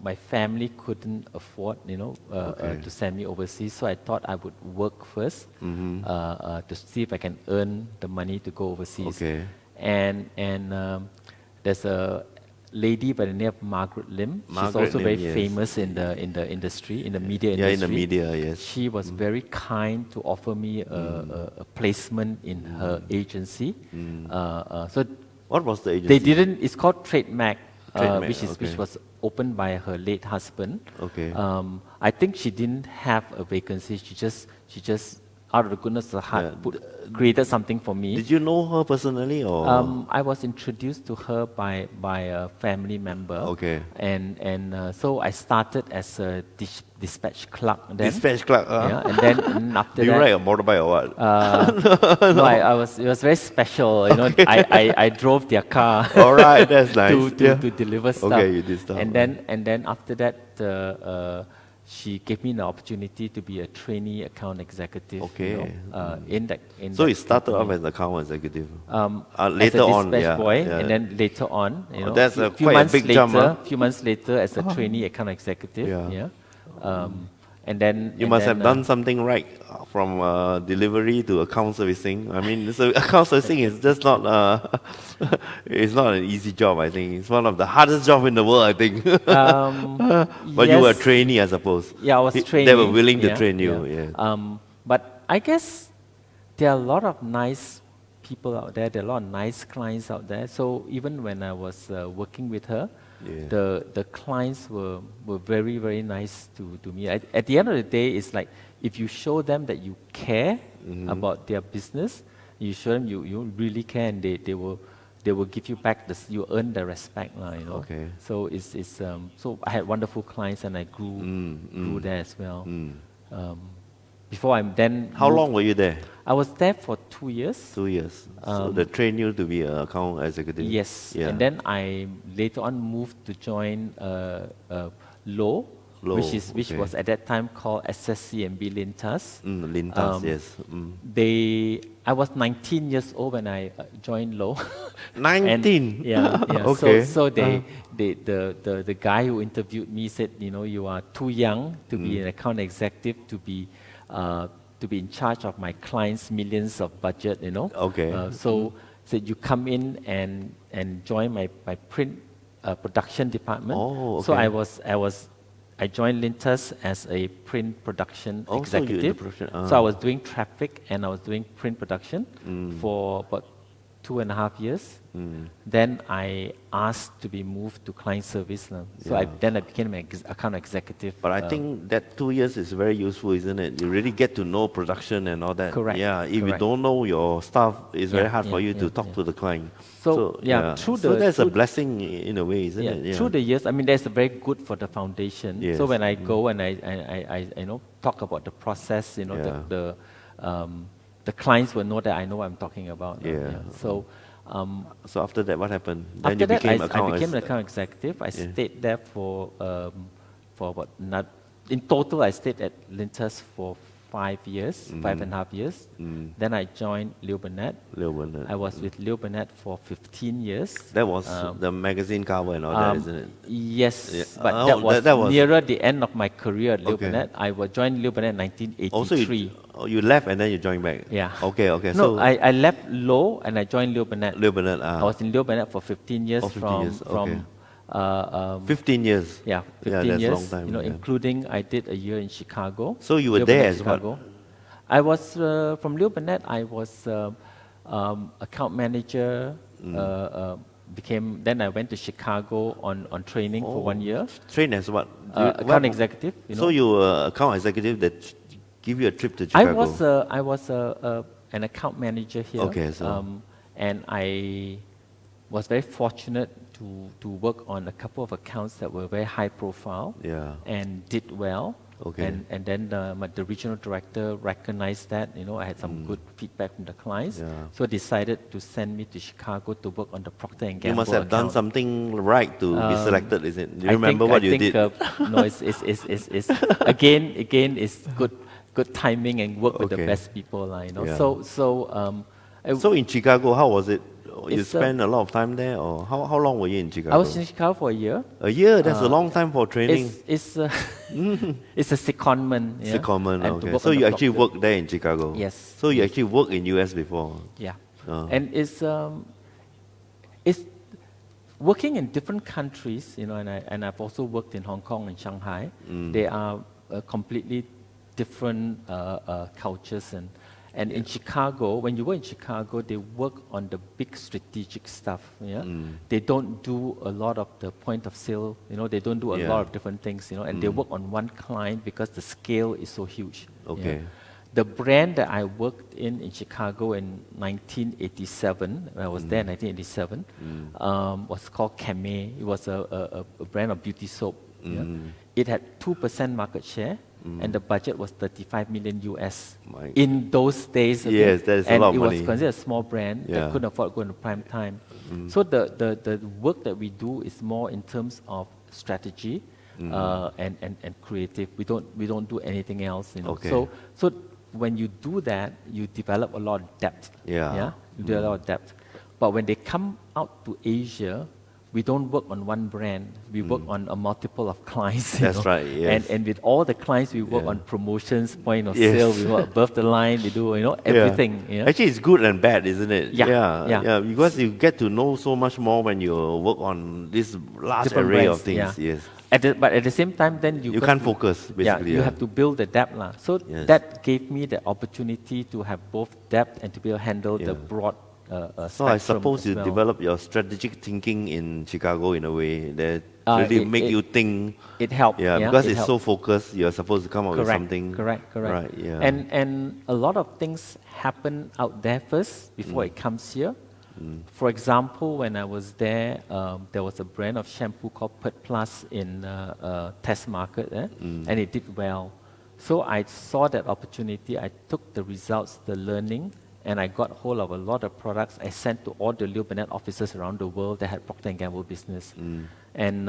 [SPEAKER 6] my family couldn't afford, to send me overseas, so I thought I would work first to see if I can earn the money to go overseas.
[SPEAKER 1] Okay.
[SPEAKER 6] And there's a lady by the name of Margaret Lim. She's
[SPEAKER 1] Margaret
[SPEAKER 6] also
[SPEAKER 1] Lim,
[SPEAKER 6] very
[SPEAKER 1] yes.
[SPEAKER 6] famous in the industry, in the media industry.
[SPEAKER 1] Yeah, in the media, yes.
[SPEAKER 6] She was very kind to offer me a placement in her agency. So
[SPEAKER 1] What was the agency?
[SPEAKER 6] they didn't. It's called Trademark,
[SPEAKER 1] Trademark,
[SPEAKER 6] which
[SPEAKER 1] okay.
[SPEAKER 6] was opened by her late husband.
[SPEAKER 1] Okay.
[SPEAKER 6] I think she didn't have a vacancy. She just out of the goodness of her heart created something for me.
[SPEAKER 1] Did you know her personally, or?
[SPEAKER 6] I was introduced to her by a family member.
[SPEAKER 1] Okay.
[SPEAKER 6] And so I started as a dispatch clerk. Then,
[SPEAKER 1] Dispatch clerk,
[SPEAKER 6] yeah, and then after
[SPEAKER 1] Do you
[SPEAKER 6] that,
[SPEAKER 1] ride a motorbike or what?
[SPEAKER 6] no, it was very special. You know, I drove their car.
[SPEAKER 1] All right, that's nice.
[SPEAKER 6] to deliver stuff.
[SPEAKER 1] Okay, you did stuff.
[SPEAKER 6] And then after that, she gave me the opportunity to be a trainee account executive.
[SPEAKER 1] Okay.
[SPEAKER 6] In
[SPEAKER 1] So
[SPEAKER 6] that
[SPEAKER 1] you started off
[SPEAKER 6] company.
[SPEAKER 1] as an account executive.
[SPEAKER 6] As
[SPEAKER 1] Later
[SPEAKER 6] a
[SPEAKER 1] on,
[SPEAKER 6] dispatch
[SPEAKER 1] yeah,
[SPEAKER 6] boy,
[SPEAKER 1] yeah.
[SPEAKER 6] and then later on,
[SPEAKER 1] that's
[SPEAKER 6] few
[SPEAKER 1] quite a
[SPEAKER 6] months
[SPEAKER 1] big
[SPEAKER 6] later,
[SPEAKER 1] jump, huh?
[SPEAKER 6] few months later, as a trainee account executive.
[SPEAKER 1] Yeah.
[SPEAKER 6] And then
[SPEAKER 1] You must have done something right from delivery to account servicing. I mean, so account servicing is just not it's not an easy job. I think it's one of the hardest jobs in the world. I think. But you were a
[SPEAKER 6] yes.
[SPEAKER 1] trainee, I suppose.
[SPEAKER 6] Yeah, I was training.
[SPEAKER 1] They were willing to
[SPEAKER 6] yeah,
[SPEAKER 1] train you.
[SPEAKER 6] yeah.
[SPEAKER 1] Yeah.
[SPEAKER 6] But I guess there are a lot of nice people out there. There are a lot of nice clients out there. So even when I was working with her,
[SPEAKER 1] Yeah.
[SPEAKER 6] the clients were very, very nice to me. At the end of the day, it's like if you show them that you care about their business, you show them you really care, and they will give you back. You earn the respect, you know.
[SPEAKER 1] Okay.
[SPEAKER 6] So so I had wonderful clients, and I grew there as well. Before I'm then.
[SPEAKER 1] How long were you there?
[SPEAKER 6] I was there for 2 years.
[SPEAKER 1] 2 years. So they trained you to be an account executive.
[SPEAKER 6] Yes,
[SPEAKER 1] Yeah.
[SPEAKER 6] and then I later on moved to join Low,
[SPEAKER 1] Low,
[SPEAKER 6] which
[SPEAKER 1] okay.
[SPEAKER 6] was at that time called SSCMB Lintas.
[SPEAKER 1] Lintas, yes.
[SPEAKER 6] I was 19 years old when I joined Low.
[SPEAKER 1] 19?
[SPEAKER 6] Yeah.
[SPEAKER 1] Okay.
[SPEAKER 6] So the guy who interviewed me said, you are too young to be an account executive, to be in charge of my clients' millions of budget,
[SPEAKER 1] Okay.
[SPEAKER 6] So said you come in and join my print production department.
[SPEAKER 1] Oh,
[SPEAKER 6] So
[SPEAKER 1] okay.
[SPEAKER 6] I joined Lintas as a print production
[SPEAKER 1] Oh, so you in the
[SPEAKER 6] executive.
[SPEAKER 1] production,
[SPEAKER 6] So I was doing traffic and I was doing print production for about 2.5 years. Then I asked to be moved to client service now. So then I became an account executive.
[SPEAKER 1] But I think that 2 years is very useful, isn't it? You really get to know production and all that.
[SPEAKER 6] Correct,
[SPEAKER 1] Yeah, if you
[SPEAKER 6] correct.
[SPEAKER 1] don't know your stuff, it's very hard for you to talk
[SPEAKER 6] yeah.
[SPEAKER 1] to the client.
[SPEAKER 6] So, yeah, through
[SPEAKER 1] so
[SPEAKER 6] the-
[SPEAKER 1] that's a
[SPEAKER 6] through-
[SPEAKER 1] blessing in a way, isn't it? Yeah.
[SPEAKER 6] Through the years, I mean, that's very good for the foundation.
[SPEAKER 1] Yes.
[SPEAKER 6] So when I go and I talk about the process,
[SPEAKER 1] Yeah.
[SPEAKER 6] the clients will know that I know what I'm talking about.
[SPEAKER 1] Yeah.
[SPEAKER 6] So
[SPEAKER 1] So after that, what happened? Then
[SPEAKER 6] after
[SPEAKER 1] you
[SPEAKER 6] that,
[SPEAKER 1] became
[SPEAKER 6] I became an account executive. I stayed there for about in total, I stayed at Lintas for 5 years, 5.5 years. Then I joined Leo Burnett.
[SPEAKER 1] Leo Burnett.
[SPEAKER 6] I was with Leo Burnett for 15 years.
[SPEAKER 1] That was the magazine cover and all that, isn't it?
[SPEAKER 6] Yes,
[SPEAKER 1] Yeah.
[SPEAKER 6] but
[SPEAKER 1] Oh,
[SPEAKER 6] that was,
[SPEAKER 1] that was-
[SPEAKER 6] nearer the end of my career at Leo
[SPEAKER 1] Okay.
[SPEAKER 6] Burnett. I joined Leo Burnett in 1983.
[SPEAKER 1] Also, you left and then you joined back?
[SPEAKER 6] Yeah.
[SPEAKER 1] Okay, okay.
[SPEAKER 6] No,
[SPEAKER 1] So
[SPEAKER 6] I left Low and I joined Leo Burnett.
[SPEAKER 1] Leo Burnett,
[SPEAKER 6] I was in Leo Burnett for 15 years.
[SPEAKER 1] Oh, 15 years, okay.
[SPEAKER 6] From
[SPEAKER 1] 15 years.
[SPEAKER 6] yeah, 15
[SPEAKER 1] Yeah, that's a
[SPEAKER 6] years.
[SPEAKER 1] long time. yeah.
[SPEAKER 6] Including I did a year in Chicago.
[SPEAKER 1] So you were
[SPEAKER 6] Leo
[SPEAKER 1] there
[SPEAKER 6] Burnett,
[SPEAKER 1] as what?
[SPEAKER 6] Chicago. I was from Leo Burnett. I was account manager. Then I went to Chicago on training for 1 year.
[SPEAKER 1] Train as what?
[SPEAKER 6] Account executive.
[SPEAKER 1] So you were account executive that give you a trip to Chicago?
[SPEAKER 6] I was an account manager here.
[SPEAKER 1] Okay, so-
[SPEAKER 6] and I was very fortunate to work on a couple of accounts that were very high profile.
[SPEAKER 1] Yeah.
[SPEAKER 6] And did well.
[SPEAKER 1] Okay.
[SPEAKER 6] And then the regional director recognized that. I had some good feedback from the clients.
[SPEAKER 1] Yeah.
[SPEAKER 6] So decided to send me to Chicago to work on the Procter and Gamble.
[SPEAKER 1] You must have done
[SPEAKER 6] account.
[SPEAKER 1] something right to be selected, is it? Do you
[SPEAKER 6] I
[SPEAKER 1] remember
[SPEAKER 6] think-
[SPEAKER 1] what
[SPEAKER 6] I
[SPEAKER 1] you
[SPEAKER 6] think,
[SPEAKER 1] did?
[SPEAKER 6] no, it's again, it's good timing and work with the
[SPEAKER 1] Okay.
[SPEAKER 6] best people,
[SPEAKER 1] Yeah.
[SPEAKER 6] So
[SPEAKER 1] So in Chicago, how was it? You
[SPEAKER 6] It's,
[SPEAKER 1] spent a lot of time there, or how long were you in Chicago?
[SPEAKER 6] I was in Chicago for a year.
[SPEAKER 1] A year, that's a long time for training.
[SPEAKER 6] It's it's a secondment. Yeah?
[SPEAKER 1] Secondment,
[SPEAKER 6] And to
[SPEAKER 1] okay.
[SPEAKER 6] work
[SPEAKER 1] So
[SPEAKER 6] on
[SPEAKER 1] you
[SPEAKER 6] the
[SPEAKER 1] actually
[SPEAKER 6] Procter.
[SPEAKER 1] worked there in Chicago?
[SPEAKER 6] Yes,
[SPEAKER 1] So you actually worked in US before?
[SPEAKER 6] Yeah.
[SPEAKER 1] Oh.
[SPEAKER 6] And it's working in different countries, and I've also worked in Hong Kong and Shanghai. They are completely different cultures, and in Chicago, when you work in Chicago, they work on the big strategic stuff. Yeah, they don't do a lot of the point of sale. They don't do a
[SPEAKER 1] Yeah.
[SPEAKER 6] lot of different things. And they work on one client because the scale is so huge.
[SPEAKER 1] Okay.
[SPEAKER 6] Yeah. The brand that I worked in Chicago in 1987, when I was there in 1987, was called Camay. It was a brand of beauty soap. Yeah. It had 2% market share, and the budget was 35 million US
[SPEAKER 1] My
[SPEAKER 6] in those days. Okay?
[SPEAKER 1] Yes, that is a
[SPEAKER 6] and
[SPEAKER 1] lot of
[SPEAKER 6] it
[SPEAKER 1] money.
[SPEAKER 6] was considered a small brand
[SPEAKER 1] Yeah.
[SPEAKER 6] that couldn't afford going to prime time. So the work that we do is more in terms of strategy and creative. We don't do anything else.
[SPEAKER 1] Okay.
[SPEAKER 6] So when you do that, you develop a lot of depth.
[SPEAKER 1] Yeah.
[SPEAKER 6] You do a lot of depth. But when they come out to Asia, we don't work on one brand. We work on a multiple of clients.
[SPEAKER 1] That's right, yes.
[SPEAKER 6] And with all the clients, we work
[SPEAKER 1] Yeah.
[SPEAKER 6] on promotions, point of
[SPEAKER 1] Yes.
[SPEAKER 6] sale. We work above the line. We do everything. Yeah.
[SPEAKER 1] Actually, it's good and bad, isn't it?
[SPEAKER 6] Yeah, yeah.
[SPEAKER 1] Because you get to know so much more when you work on this large
[SPEAKER 6] Different
[SPEAKER 1] array
[SPEAKER 6] brands,
[SPEAKER 1] of things.
[SPEAKER 6] yeah.
[SPEAKER 1] Yes.
[SPEAKER 6] But at the same time, then
[SPEAKER 1] You
[SPEAKER 6] got
[SPEAKER 1] can't
[SPEAKER 6] to-
[SPEAKER 1] focus, basically,
[SPEAKER 6] you
[SPEAKER 1] yeah.
[SPEAKER 6] have to build the depth. So
[SPEAKER 1] Yes.
[SPEAKER 6] that gave me the opportunity to have both depth and to be able to handle the
[SPEAKER 1] Yeah.
[SPEAKER 6] broad
[SPEAKER 1] So I
[SPEAKER 6] spectrum
[SPEAKER 1] suppose
[SPEAKER 6] as
[SPEAKER 1] you
[SPEAKER 6] well.
[SPEAKER 1] develop your strategic thinking in Chicago in a way that
[SPEAKER 6] Uh,
[SPEAKER 1] really
[SPEAKER 6] it-
[SPEAKER 1] make
[SPEAKER 6] it-
[SPEAKER 1] you think.
[SPEAKER 6] It helped.
[SPEAKER 1] Yeah, because
[SPEAKER 6] it
[SPEAKER 1] it's so focused, you're supposed to come up with
[SPEAKER 6] Correct,
[SPEAKER 1] something.
[SPEAKER 6] correct.
[SPEAKER 1] Right, yeah.
[SPEAKER 6] And a lot of things happen out there first before it comes here. For example, when I was there, there was a brand of shampoo called Pert Plus in test market, and it did well. So I saw that opportunity. I took the results, the learning, and I got hold of a lot of products. I sent to all the Leo Burnett offices around the world that had Procter and Gamble business, and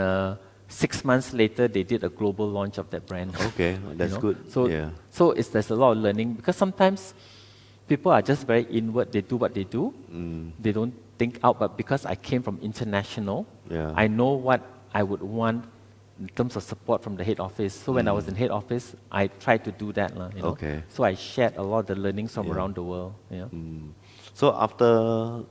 [SPEAKER 6] 6 months later, they did a global launch of that brand.
[SPEAKER 1] Okay, that's good.
[SPEAKER 6] So,
[SPEAKER 1] Yeah.
[SPEAKER 6] so there's a lot of learning because sometimes people are just very inward. They do what they do. They don't think out. But because I came from international,
[SPEAKER 1] Yeah.
[SPEAKER 6] I know what I would want in terms of support from the head office. So when I was in head office, I tried to do that.
[SPEAKER 1] Okay.
[SPEAKER 6] So I shared a lot of the learnings from
[SPEAKER 1] Yeah.
[SPEAKER 6] around the world.
[SPEAKER 1] So after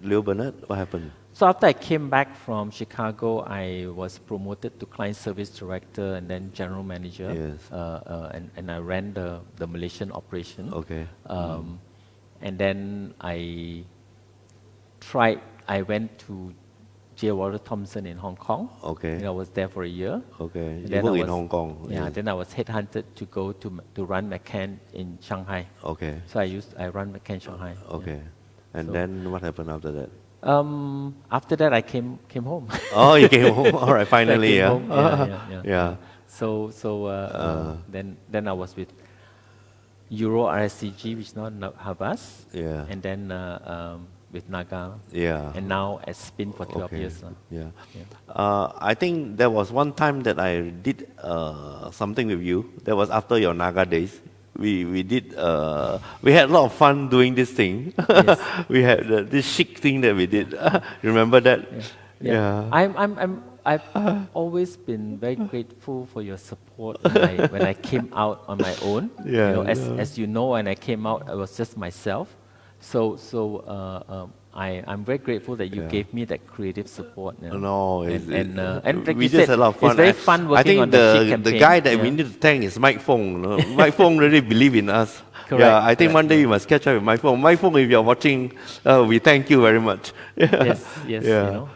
[SPEAKER 1] Leo Burnett, what happened?
[SPEAKER 6] So after I came back from Chicago, I was promoted to client service director and then general manager.
[SPEAKER 1] Yes.
[SPEAKER 6] And I ran the Malaysian operation.
[SPEAKER 1] Okay.
[SPEAKER 6] And then I went to J. Walter Thompson in Hong Kong.
[SPEAKER 1] Okay.
[SPEAKER 6] And I was there for a year.
[SPEAKER 1] Okay.
[SPEAKER 6] And
[SPEAKER 1] You
[SPEAKER 6] then
[SPEAKER 1] work
[SPEAKER 6] I
[SPEAKER 1] in Hong Kong.
[SPEAKER 6] Yeah,
[SPEAKER 1] Yes.
[SPEAKER 6] then I was headhunted to go to run McCann in Shanghai.
[SPEAKER 1] Okay.
[SPEAKER 6] So I run McCann Shanghai. yeah.
[SPEAKER 1] Okay. And
[SPEAKER 6] So-
[SPEAKER 1] then what happened after that?
[SPEAKER 6] After that, I came home.
[SPEAKER 1] Oh, you came home. All right, finally,
[SPEAKER 6] I
[SPEAKER 1] yeah.
[SPEAKER 6] came home, yeah.
[SPEAKER 1] Yeah.
[SPEAKER 6] So then I was with Euro RSCG, which is now Havas.
[SPEAKER 1] Yeah.
[SPEAKER 6] And then with Naga.
[SPEAKER 1] Yeah.
[SPEAKER 6] And now at Spin for 12
[SPEAKER 1] Okay.
[SPEAKER 6] years.
[SPEAKER 1] Yeah.
[SPEAKER 6] Yeah.
[SPEAKER 1] I think there was one time that I did something with you. That was after your Naga days. We did. We had a lot of fun doing this thing.
[SPEAKER 6] Yes.
[SPEAKER 1] We had this chic thing that we did. Remember that? Yeah.
[SPEAKER 6] I've always been very grateful for your support when I came out on my own.
[SPEAKER 1] Yeah,
[SPEAKER 6] As you know, when I came out, I was just myself. So I'm very grateful that you
[SPEAKER 1] Yeah.
[SPEAKER 6] gave me that creative support.
[SPEAKER 1] No,
[SPEAKER 6] and like
[SPEAKER 1] we
[SPEAKER 6] you
[SPEAKER 1] just
[SPEAKER 6] said,
[SPEAKER 1] had a lot of fun.
[SPEAKER 6] it's very fun
[SPEAKER 1] I
[SPEAKER 6] working
[SPEAKER 1] think
[SPEAKER 6] on the Chic
[SPEAKER 1] the
[SPEAKER 6] campaign.
[SPEAKER 1] guy that we
[SPEAKER 6] Yeah.
[SPEAKER 1] need to thank is Mike Fong. No? Mike Fong really believe in us.
[SPEAKER 6] Correct,
[SPEAKER 1] Yeah, I think
[SPEAKER 6] correct,
[SPEAKER 1] one day you must catch up with Mike Fong. Mike Fong, if you're watching, we thank you very much.
[SPEAKER 6] Yes,
[SPEAKER 1] Yeah.
[SPEAKER 6] you know.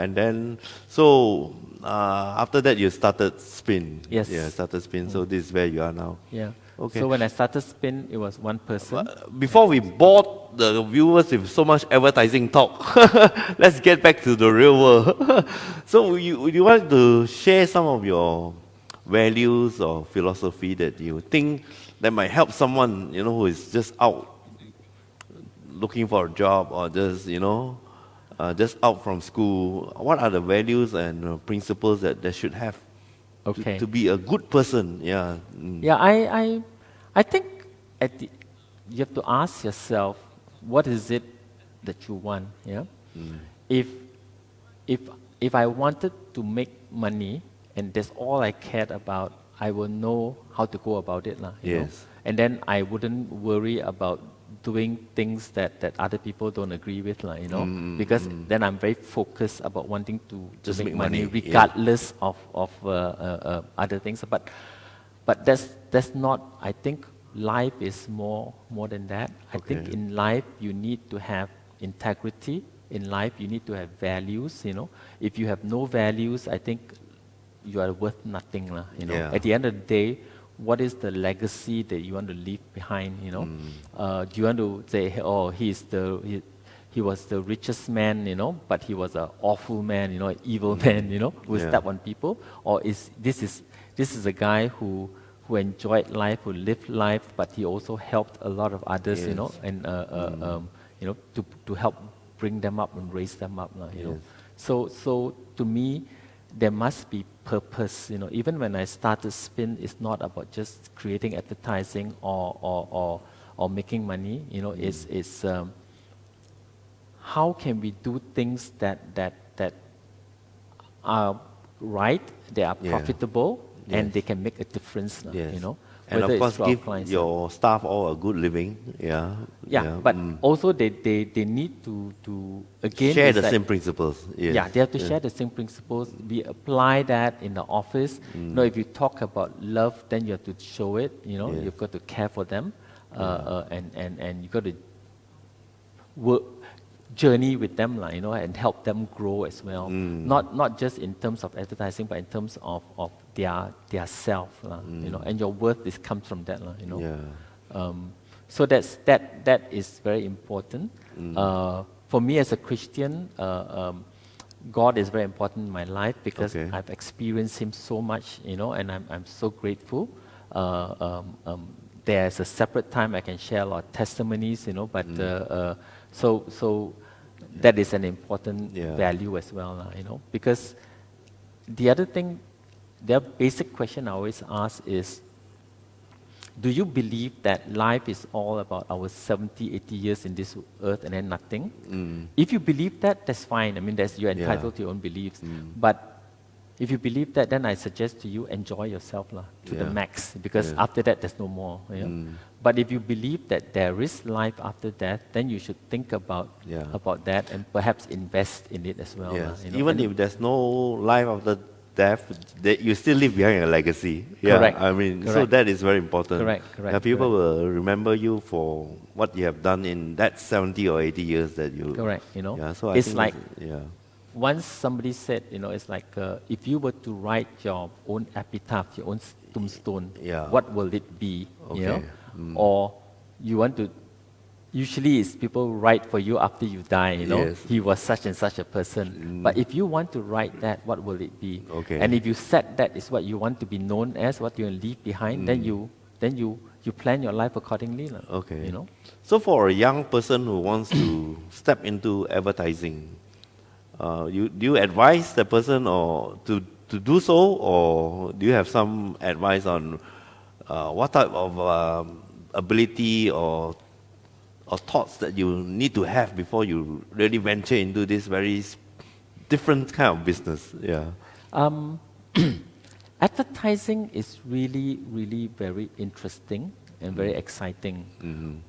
[SPEAKER 1] And then, so after that, you started Spin.
[SPEAKER 6] Yes.
[SPEAKER 1] Yeah, started Spin. So this is where you are now.
[SPEAKER 6] Yeah.
[SPEAKER 1] Okay.
[SPEAKER 6] So when I started Spin, it was one person.
[SPEAKER 1] Before we bored the viewers with so much advertising talk, let's get back to the real world. So you want to share some of your values or philosophy that you think that might help someone, who is just out looking for a job or just, just out from school? What are the values and principles that they should have
[SPEAKER 6] Okay.
[SPEAKER 1] to be a good person? Yeah.
[SPEAKER 6] Yeah, I think you have to ask yourself, what is it that you want? Yeah. If I wanted to make money and that's all I cared about, I will know how to go about it, you know.
[SPEAKER 1] Yes.
[SPEAKER 6] And then I wouldn't worry about doing things that other people don't agree with, you know, because then I'm very focused about wanting to
[SPEAKER 1] Just
[SPEAKER 6] make
[SPEAKER 1] make
[SPEAKER 6] money,
[SPEAKER 1] money, yeah.
[SPEAKER 6] regardless of other things. But that's not. I think life is more than that. I think
[SPEAKER 1] Okay.
[SPEAKER 6] in life you need to have integrity. In life you need to have values. You know, if you have no values, I think you are worth nothing, you know.
[SPEAKER 1] Yeah.
[SPEAKER 6] At the end of the day, what is the legacy that you want to leave behind? You know, do you want to say, oh, he was the richest man, you know, but he was an awful man, you know, an evil man, you know, who
[SPEAKER 1] Yeah.
[SPEAKER 6] stepped on people, or this is a guy who enjoyed life, who lived life, but he also helped a lot of others, you know,
[SPEAKER 1] Yes.
[SPEAKER 6] and you know, to help bring them up and raise them up, you know. So to me, there must be purpose, you know. Even when I started Spin, it's not about just creating advertising or making money, you know. It's how can we do things that are right, they are
[SPEAKER 1] Yeah.
[SPEAKER 6] profitable, and
[SPEAKER 1] Yes.
[SPEAKER 6] they can make a difference,
[SPEAKER 1] Yes.
[SPEAKER 6] you know.
[SPEAKER 1] And
[SPEAKER 6] whether
[SPEAKER 1] of course,
[SPEAKER 6] it's to our
[SPEAKER 1] give
[SPEAKER 6] clients,
[SPEAKER 1] your staff all a good living. Yeah.
[SPEAKER 6] yeah, but also they need to again
[SPEAKER 1] share
[SPEAKER 6] it's
[SPEAKER 1] the
[SPEAKER 6] like-
[SPEAKER 1] same principles. Yes.
[SPEAKER 6] Yeah, they have to share the same principles. We apply that in the office. You know, if you talk about love, then you have to show it. You know,
[SPEAKER 1] Yes.
[SPEAKER 6] you've got to care for them, and you got to work, journey with them, you know, and help them grow as well. Not just in terms of advertising, but in terms of their self, you know. And your worth comes from that, you know.
[SPEAKER 1] Yeah.
[SPEAKER 6] So that is very important. For me as a Christian, God is very important in my life because
[SPEAKER 1] Okay.
[SPEAKER 6] I've experienced Him so much, you know, and I'm so grateful. There's a separate time I can share a lot of testimonies, you know, but so that is an important
[SPEAKER 1] Yeah.
[SPEAKER 6] value as well, you know, because the other thing, the basic question I always ask is, do you believe that life is all about our 70, 80 years in this earth and then nothing? If you believe that, that's fine. I mean, you're entitled to your own beliefs. But if you believe that, then I suggest to you, enjoy yourself to the max, because after that, there's no more. But if you believe that there is life after death, then you should think about that and perhaps invest in it as well.
[SPEAKER 1] Yes.
[SPEAKER 6] You know?
[SPEAKER 1] Even if there's no life after death, you still leave behind a legacy. Yeah,
[SPEAKER 6] Correct.
[SPEAKER 1] I mean, so
[SPEAKER 6] Correct.
[SPEAKER 1] that is very important.
[SPEAKER 6] Correct.
[SPEAKER 1] Yeah, people will remember you for what you have done in that 70 or 80 years that you.
[SPEAKER 6] Correct. You know,
[SPEAKER 1] Yeah, so I
[SPEAKER 6] it's
[SPEAKER 1] think
[SPEAKER 6] like
[SPEAKER 1] yeah.
[SPEAKER 6] once somebody said, it's like if you were to write your own epitaph, your own tombstone, what will it be?
[SPEAKER 1] Okay.
[SPEAKER 6] Or you want to. Usually, it's people write for you after you die.
[SPEAKER 1] Yes.
[SPEAKER 6] He was such and such a person. But if you want to write that, what will it be?
[SPEAKER 1] Okay.
[SPEAKER 6] And if you said that is what you want to be known as, what you leave behind, then you plan your life accordingly.
[SPEAKER 1] Okay.
[SPEAKER 6] You know.
[SPEAKER 1] So for a young person who wants to step into advertising, do you advise the person or to do so, or do you have some advice on what type of ability or thoughts that you need to have before you really venture into this very different kind of business? Yeah.
[SPEAKER 6] Advertising is really, really very interesting and very exciting.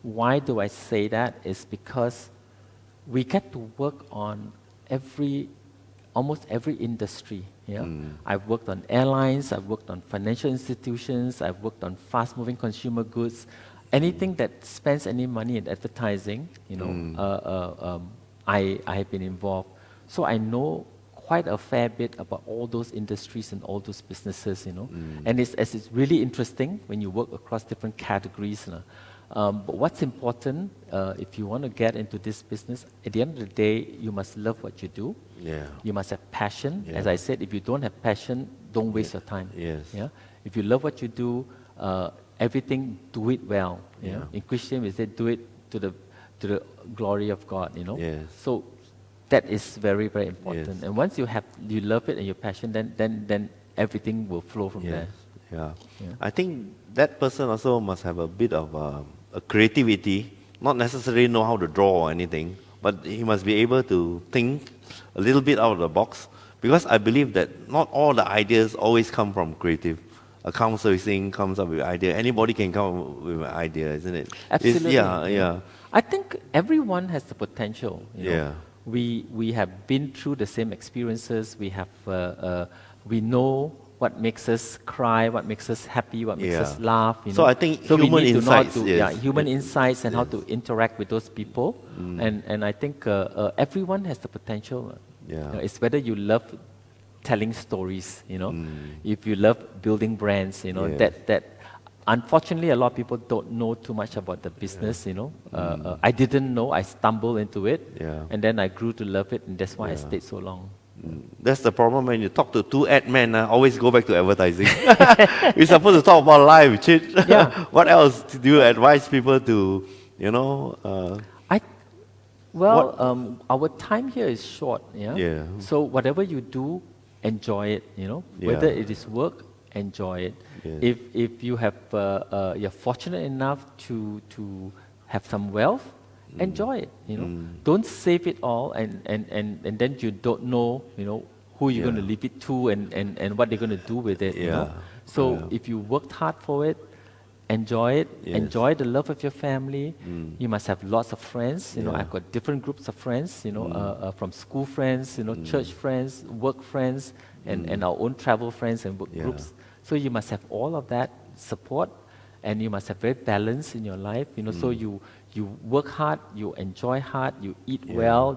[SPEAKER 6] Why do I say that? Is because we get to work on almost every industry. I've worked on airlines, I've worked on financial institutions, I've worked on fast-moving consumer goods. Anything that spends any money in advertising, I have been involved. So I know quite a fair bit about all those industries and all those businesses, And it's really interesting when you work across different categories. But what's important, if you want to get into this business, at the end of the day, you must love what you do. You must have passion. As I said, if you don't have passion, don't waste your time. If you love what you do, everything, do it well. In Christian, we say, do it to the glory of God. So that is very, very important. And once you love it and your passion, then everything will flow from there.
[SPEAKER 1] Yeah. I think that person also must have a bit of a creativity, not necessarily know how to draw or anything, but he must be able to think a little bit out of the box, because I believe that not all the ideas always come from creative. Account servicing comes up with an idea. Anybody can come up with an idea, isn't it?
[SPEAKER 6] Absolutely.
[SPEAKER 1] Yeah.
[SPEAKER 6] I think everyone has the potential. We have been through the same experiences. We know what makes us cry, what makes us happy, what makes us laugh.
[SPEAKER 1] So I think
[SPEAKER 6] so
[SPEAKER 1] human
[SPEAKER 6] we need
[SPEAKER 1] insights.
[SPEAKER 6] To know human insights and how to interact with those people. And I think everyone has the potential. It's whether you love telling stories, if you love building brands, that unfortunately a lot of people don't know too much about the business, I didn't know, I stumbled into it, and then I grew to love it, and that's why I stayed so long.
[SPEAKER 1] That's the problem when you talk to two ad men, always go back to advertising. We're supposed to talk about life, Chit. What else do you advise people to,
[SPEAKER 6] our time here is short, So whatever you do, enjoy it, Whether it is work, enjoy it. If you have, you're fortunate enough to have some wealth, enjoy it, Don't save it all and then you don't know, who you're going to leave it to and what they're going to do with it, So if you worked hard for it, enjoy it, enjoy the love of your family. You must have lots of friends. I've got different groups of friends, from school friends, church friends, work friends, and our own travel friends and work groups. So you must have all of that support, and you must have very balance in your life. So you work hard, you enjoy hard, you eat well,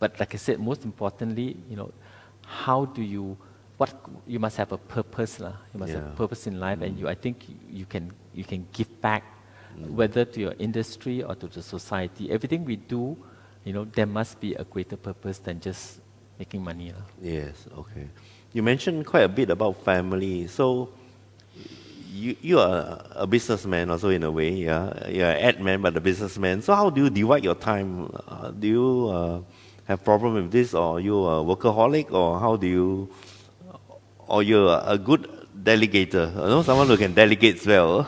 [SPEAKER 6] but like I said, most importantly, how do you? You must have a purpose, You must have a purpose in life, and I think you can give back, whether to your industry or to the society. Everything we do, there must be a greater purpose than just making money.
[SPEAKER 1] Yes. Okay. You mentioned quite a bit about family. So you are a businessman also in a way. You're an ad man but a businessman. So how do you divide your time? Do you have problem with this, or you a workaholic, or how do you, or you're a good delegator? You know, someone who can delegate well.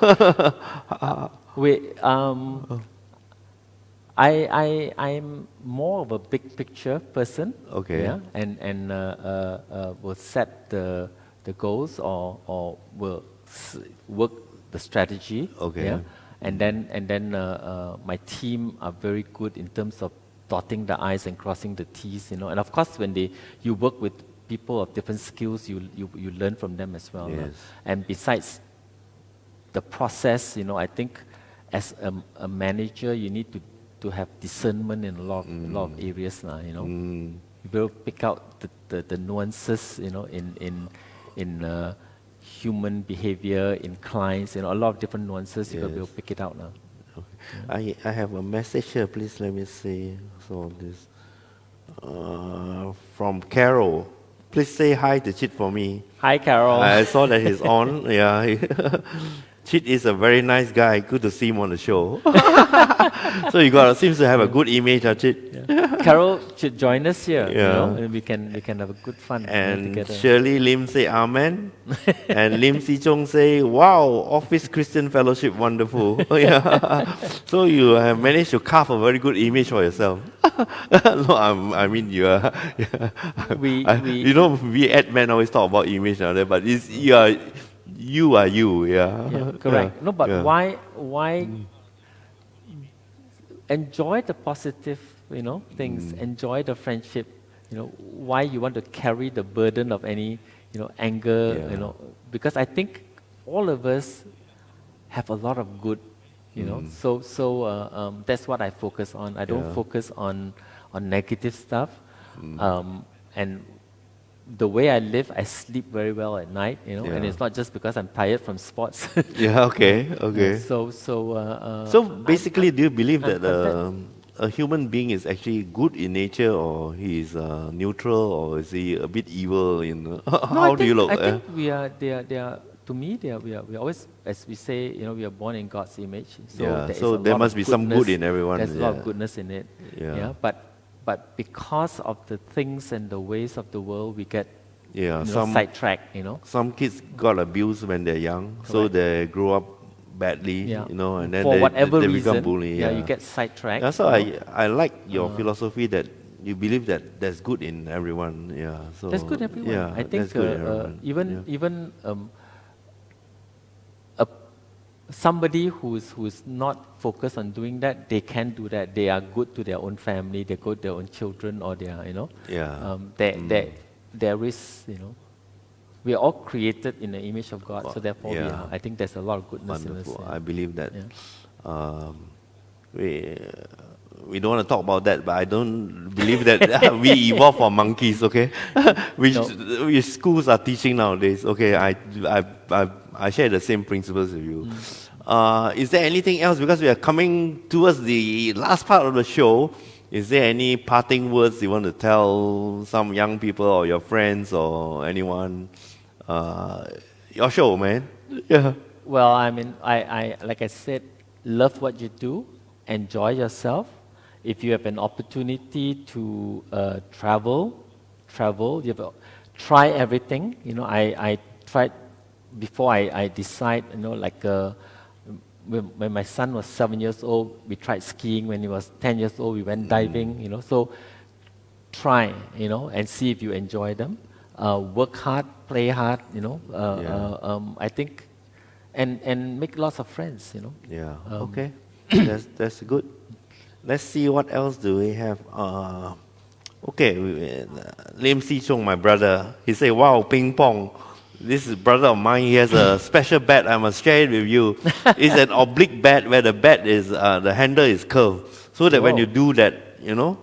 [SPEAKER 6] I'm more of a big picture person.
[SPEAKER 1] Okay.
[SPEAKER 6] Yeah, and will set the goals or will work the strategy.
[SPEAKER 1] Okay.
[SPEAKER 6] Yeah, and then my team are very good in terms of dotting the I's and crossing the T's. You know, and of course when you work with people of different skills, you learn from them as well.
[SPEAKER 1] Yes.
[SPEAKER 6] And besides the process, you know, I think as a manager, you need to have discernment in a lot of areas now, you know. You will pick out the nuances, you know, in human behavior, in clients, you know, a lot of different nuances. You will be able to pick it out now.
[SPEAKER 1] Okay. I have a message here. Please let me see. So this from Carol. Please say hi to Chit for me.
[SPEAKER 6] Hi, Carol.
[SPEAKER 1] I saw that he's on. Yeah. Chit is a very nice guy. Good to see him on the show. So you seems to have a good image, Chit.
[SPEAKER 6] Yeah. Carol should join us here.
[SPEAKER 1] Yeah.
[SPEAKER 6] You know, and we can have a good fun
[SPEAKER 1] And
[SPEAKER 6] together.
[SPEAKER 1] Shirley Lim say amen. And Lim Si Chong say, wow, Office Christian Fellowship, wonderful. Yeah. So you have managed to carve a very good image for yourself. No, I mean you are. Yeah. You know, we ad men always talk about image now, but you are you. Yeah.
[SPEAKER 6] Yeah, correct.
[SPEAKER 1] Yeah.
[SPEAKER 6] No, but
[SPEAKER 1] Yeah.
[SPEAKER 6] why enjoy the positive, you know, things. Enjoy the friendship. You know, why you want to carry the burden of any, you know, anger.
[SPEAKER 1] Yeah.
[SPEAKER 6] You know, because I think all of us have a lot of good. You know, so that's what I focus on. I don't
[SPEAKER 1] Yeah.
[SPEAKER 6] focus on negative stuff. And the way I live, I sleep very well at night, you know, and
[SPEAKER 1] Yeah.
[SPEAKER 6] it's not just because I'm tired from sports.
[SPEAKER 1] Yeah, okay.
[SPEAKER 6] So
[SPEAKER 1] Basically, do you believe
[SPEAKER 6] I'm
[SPEAKER 1] that a human being is actually good in nature, or he is neutral, or is he a bit evil? How do you look?
[SPEAKER 6] I think we are. They are. To me, we are always, as we say, you know, we are born in God's image. So
[SPEAKER 1] Yeah,
[SPEAKER 6] there,
[SPEAKER 1] so
[SPEAKER 6] is a
[SPEAKER 1] there
[SPEAKER 6] lot
[SPEAKER 1] must
[SPEAKER 6] of
[SPEAKER 1] be some
[SPEAKER 6] goodness.
[SPEAKER 1] good in everyone,
[SPEAKER 6] There's a lot
[SPEAKER 1] yeah.
[SPEAKER 6] of goodness in it.
[SPEAKER 1] Yeah.
[SPEAKER 6] But because of the things and the ways of the world, we get
[SPEAKER 1] Yeah,
[SPEAKER 6] you know, sidetracked. You know.
[SPEAKER 1] some kids got abused when they're young, so
[SPEAKER 6] Correct.
[SPEAKER 1] they grow up badly,
[SPEAKER 6] Yeah.
[SPEAKER 1] you know, and then
[SPEAKER 6] For whatever
[SPEAKER 1] they
[SPEAKER 6] reason,
[SPEAKER 1] become bully.
[SPEAKER 6] you get sidetracked.
[SPEAKER 1] Yeah, so
[SPEAKER 6] you know.
[SPEAKER 1] I like your philosophy that you believe that there's good in everyone. Yeah, so
[SPEAKER 6] That's good everyone.
[SPEAKER 1] Yeah,
[SPEAKER 6] I think
[SPEAKER 1] that's good in everyone.
[SPEAKER 6] even somebody who's not focused on doing that, they can do that. They are good to their own family, they go to their own children, or their, you know.
[SPEAKER 1] Yeah.
[SPEAKER 6] There is, you know, we are all created in the image of God, so therefore we
[SPEAKER 1] Yeah.
[SPEAKER 6] are. I think there's a lot of goodness
[SPEAKER 1] Wonderful.
[SPEAKER 6] in us.
[SPEAKER 1] I believe that.
[SPEAKER 6] Yeah.
[SPEAKER 1] We don't want to talk about that, but I don't believe that we evolve from monkeys. Okay, which schools are teaching nowadays. Okay, I share the same principles with you. Is there anything else? Because we are coming towards the last part of the show. Is there any parting words you want to tell some young people or your friends or anyone? Your show, man. Yeah.
[SPEAKER 6] Well, I mean, I like I said, love what you do, enjoy yourself. If you have an opportunity to travel. You have to try everything. You know, I tried before I decide. You know, like when my son was 7 years old, we tried skiing. When he was 10 years old, we went diving. You know, so try. You know, and see if you enjoy them. Work hard, play hard. You know, I think. And make lots of friends, you know.
[SPEAKER 1] Yeah. Okay. That's good. Let's see what else do we have. Okay, Lim Si Chung, my brother, he said, "Wow, ping pong. This is brother of mine. He has a special bat. I must share it with you. It's an oblique bat where the bat is the handle is curved, so that when
[SPEAKER 6] Wow.
[SPEAKER 1] you do that, you know,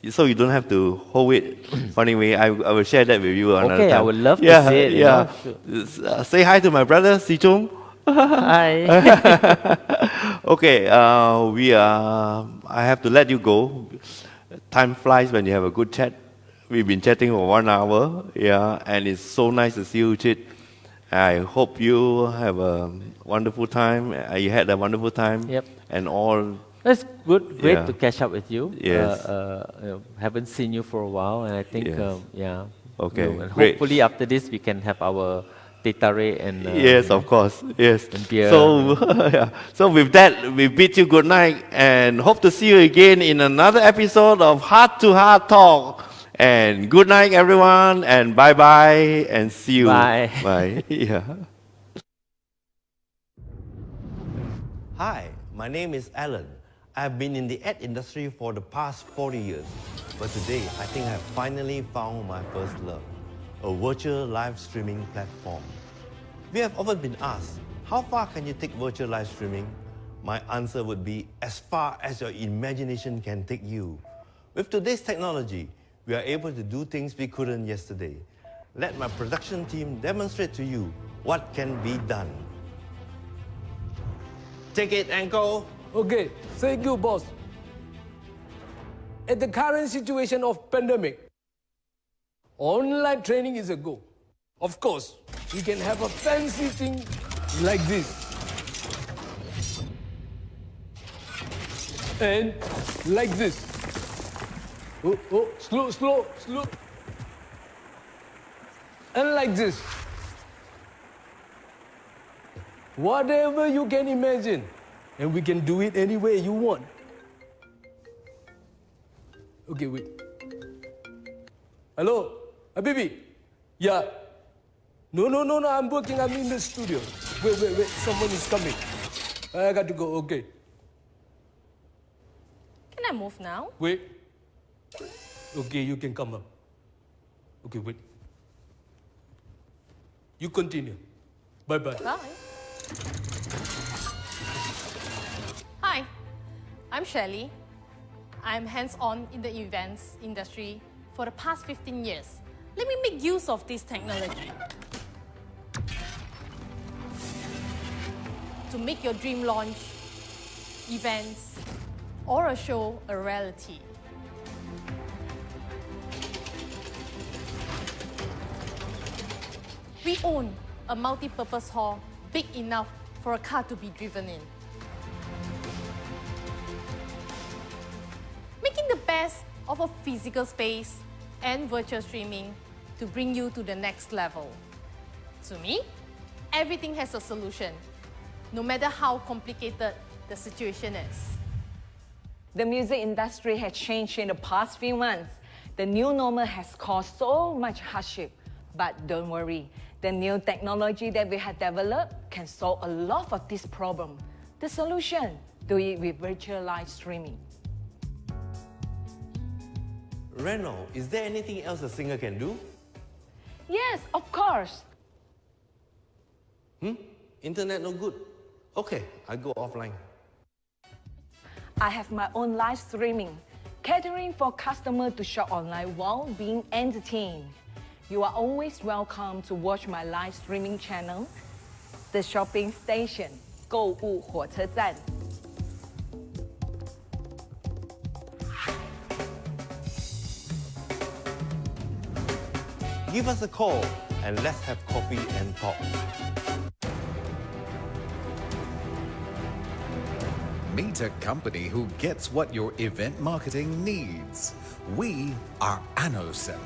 [SPEAKER 1] so you don't have to hold it funny way. I will share that with you another
[SPEAKER 6] Okay,
[SPEAKER 1] time.
[SPEAKER 6] I would love to see it, you
[SPEAKER 1] Yeah. Say hi to my brother, Si Chung.
[SPEAKER 6] Hi.
[SPEAKER 1] Okay, I have to let you go. Time flies when you have a good chat. We've been chatting for 1 hour, yeah, and it's so nice to see you, Chit. I hope you have a wonderful time. You had a wonderful time.
[SPEAKER 6] Yep.
[SPEAKER 1] And all
[SPEAKER 6] That's good. Great
[SPEAKER 1] Yeah.
[SPEAKER 6] to catch up with you.
[SPEAKER 1] Yes.
[SPEAKER 6] Haven't seen you for a while, and I think,
[SPEAKER 1] Yes.
[SPEAKER 6] yeah.
[SPEAKER 1] Okay,
[SPEAKER 6] And
[SPEAKER 1] great.
[SPEAKER 6] hopefully after this we can have our tetare and
[SPEAKER 1] Yes, of course. Yes.
[SPEAKER 6] And beer.
[SPEAKER 1] So, yeah. So with that, we bid you good night and hope to see you again in another episode of Heart to Heart Talk. And good night, everyone, and bye bye, and see you.
[SPEAKER 6] Bye.
[SPEAKER 1] Bye. Yeah. Hi, my name is Alan. I've been in the ad industry for the past 40 years. But today, I think I have finally found my first love, a virtual live streaming platform. We have often been asked, how far can you take virtual live streaming? My answer would be as far as your imagination can take you. With today's technology, we are able to do things we couldn't yesterday. Let my production team demonstrate to you what can be done. Take it and go.
[SPEAKER 2] Okay, thank you, boss. At the current situation of pandemic, online training is a go. Of course, we can have a fancy thing like this. And like this. Oh, slow. And like this. Whatever you can imagine. And we can do it any way you want. Okay, wait. Hello, Habibi? Yeah. No, I'm working, I'm in the studio. Wait, someone is coming. I got to go, okay.
[SPEAKER 3] Can I move now?
[SPEAKER 2] Wait. Okay, you can come up. Okay, wait. You continue. Bye-bye.
[SPEAKER 3] Bye. Hi, I'm Shelley. I'm hands-on in the events industry for the past 15 years. Let me make use of this technology to make your dream launch, events, or a show a reality. We own a multi-purpose hall big enough for a car to be driven in. Making the best of a physical space and virtual streaming to bring you to the next level. To me, everything has a solution, no matter how complicated the situation is.
[SPEAKER 4] The music industry has changed in the past few months. The new normal has caused so much hardship. But don't worry, the new technology that we have developed can solve a lot of this problem. The solution, do it with virtual live streaming.
[SPEAKER 1] Reno, is there anything else a singer can do?
[SPEAKER 4] Yes, of course.
[SPEAKER 1] Internet no good. Okay, I go offline.
[SPEAKER 4] I have my own live streaming, catering for customers to shop online while being entertained. You are always welcome to watch my live streaming channel, The Shopping Station, 购物火车站.
[SPEAKER 1] Give us a call and let's have coffee and talk.
[SPEAKER 5] Meet a company who gets what your event marketing needs. We are Anocent.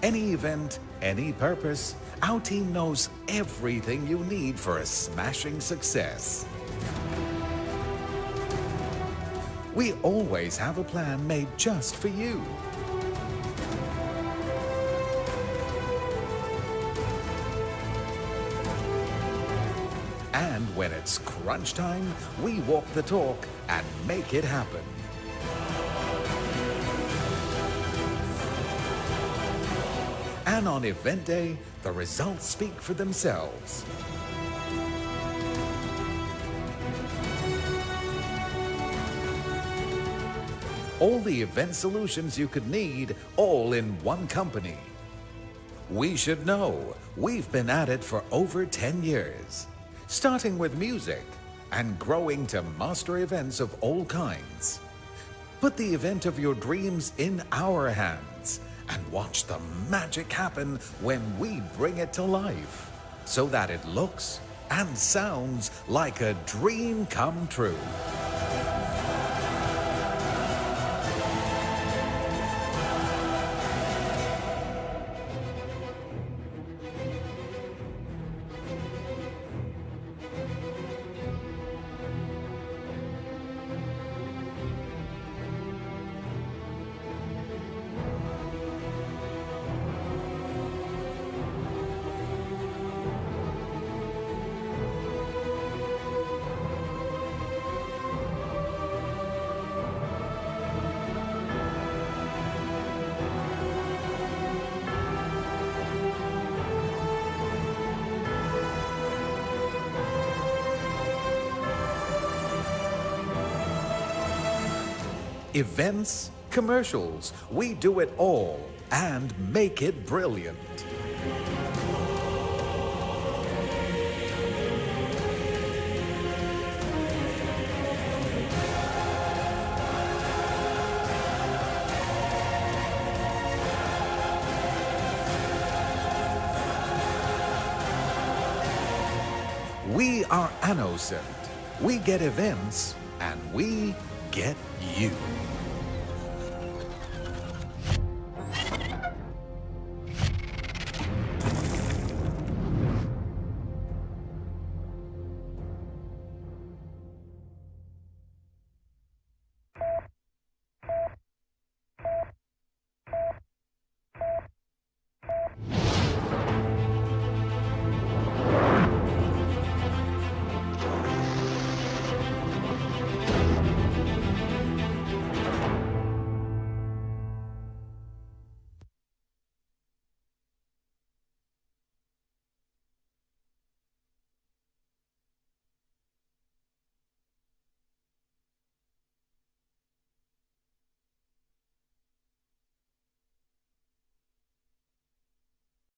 [SPEAKER 5] Any event, any purpose, our team knows everything you need for a smashing success. We always have a plan made just for you. And when it's crunch time, we walk the talk and make it happen. And on event day, the results speak for themselves. All the event solutions you could need, all in one company. We should know. We've been at it for over 10 years. Starting with music and growing to master events of all kinds. Put the event of your dreams in our hands and watch the magic happen when we bring it to life so that it looks, and sounds like a dream come true. Events, commercials, we do it all and make it brilliant. We are AnnoCent. We get events and we get you.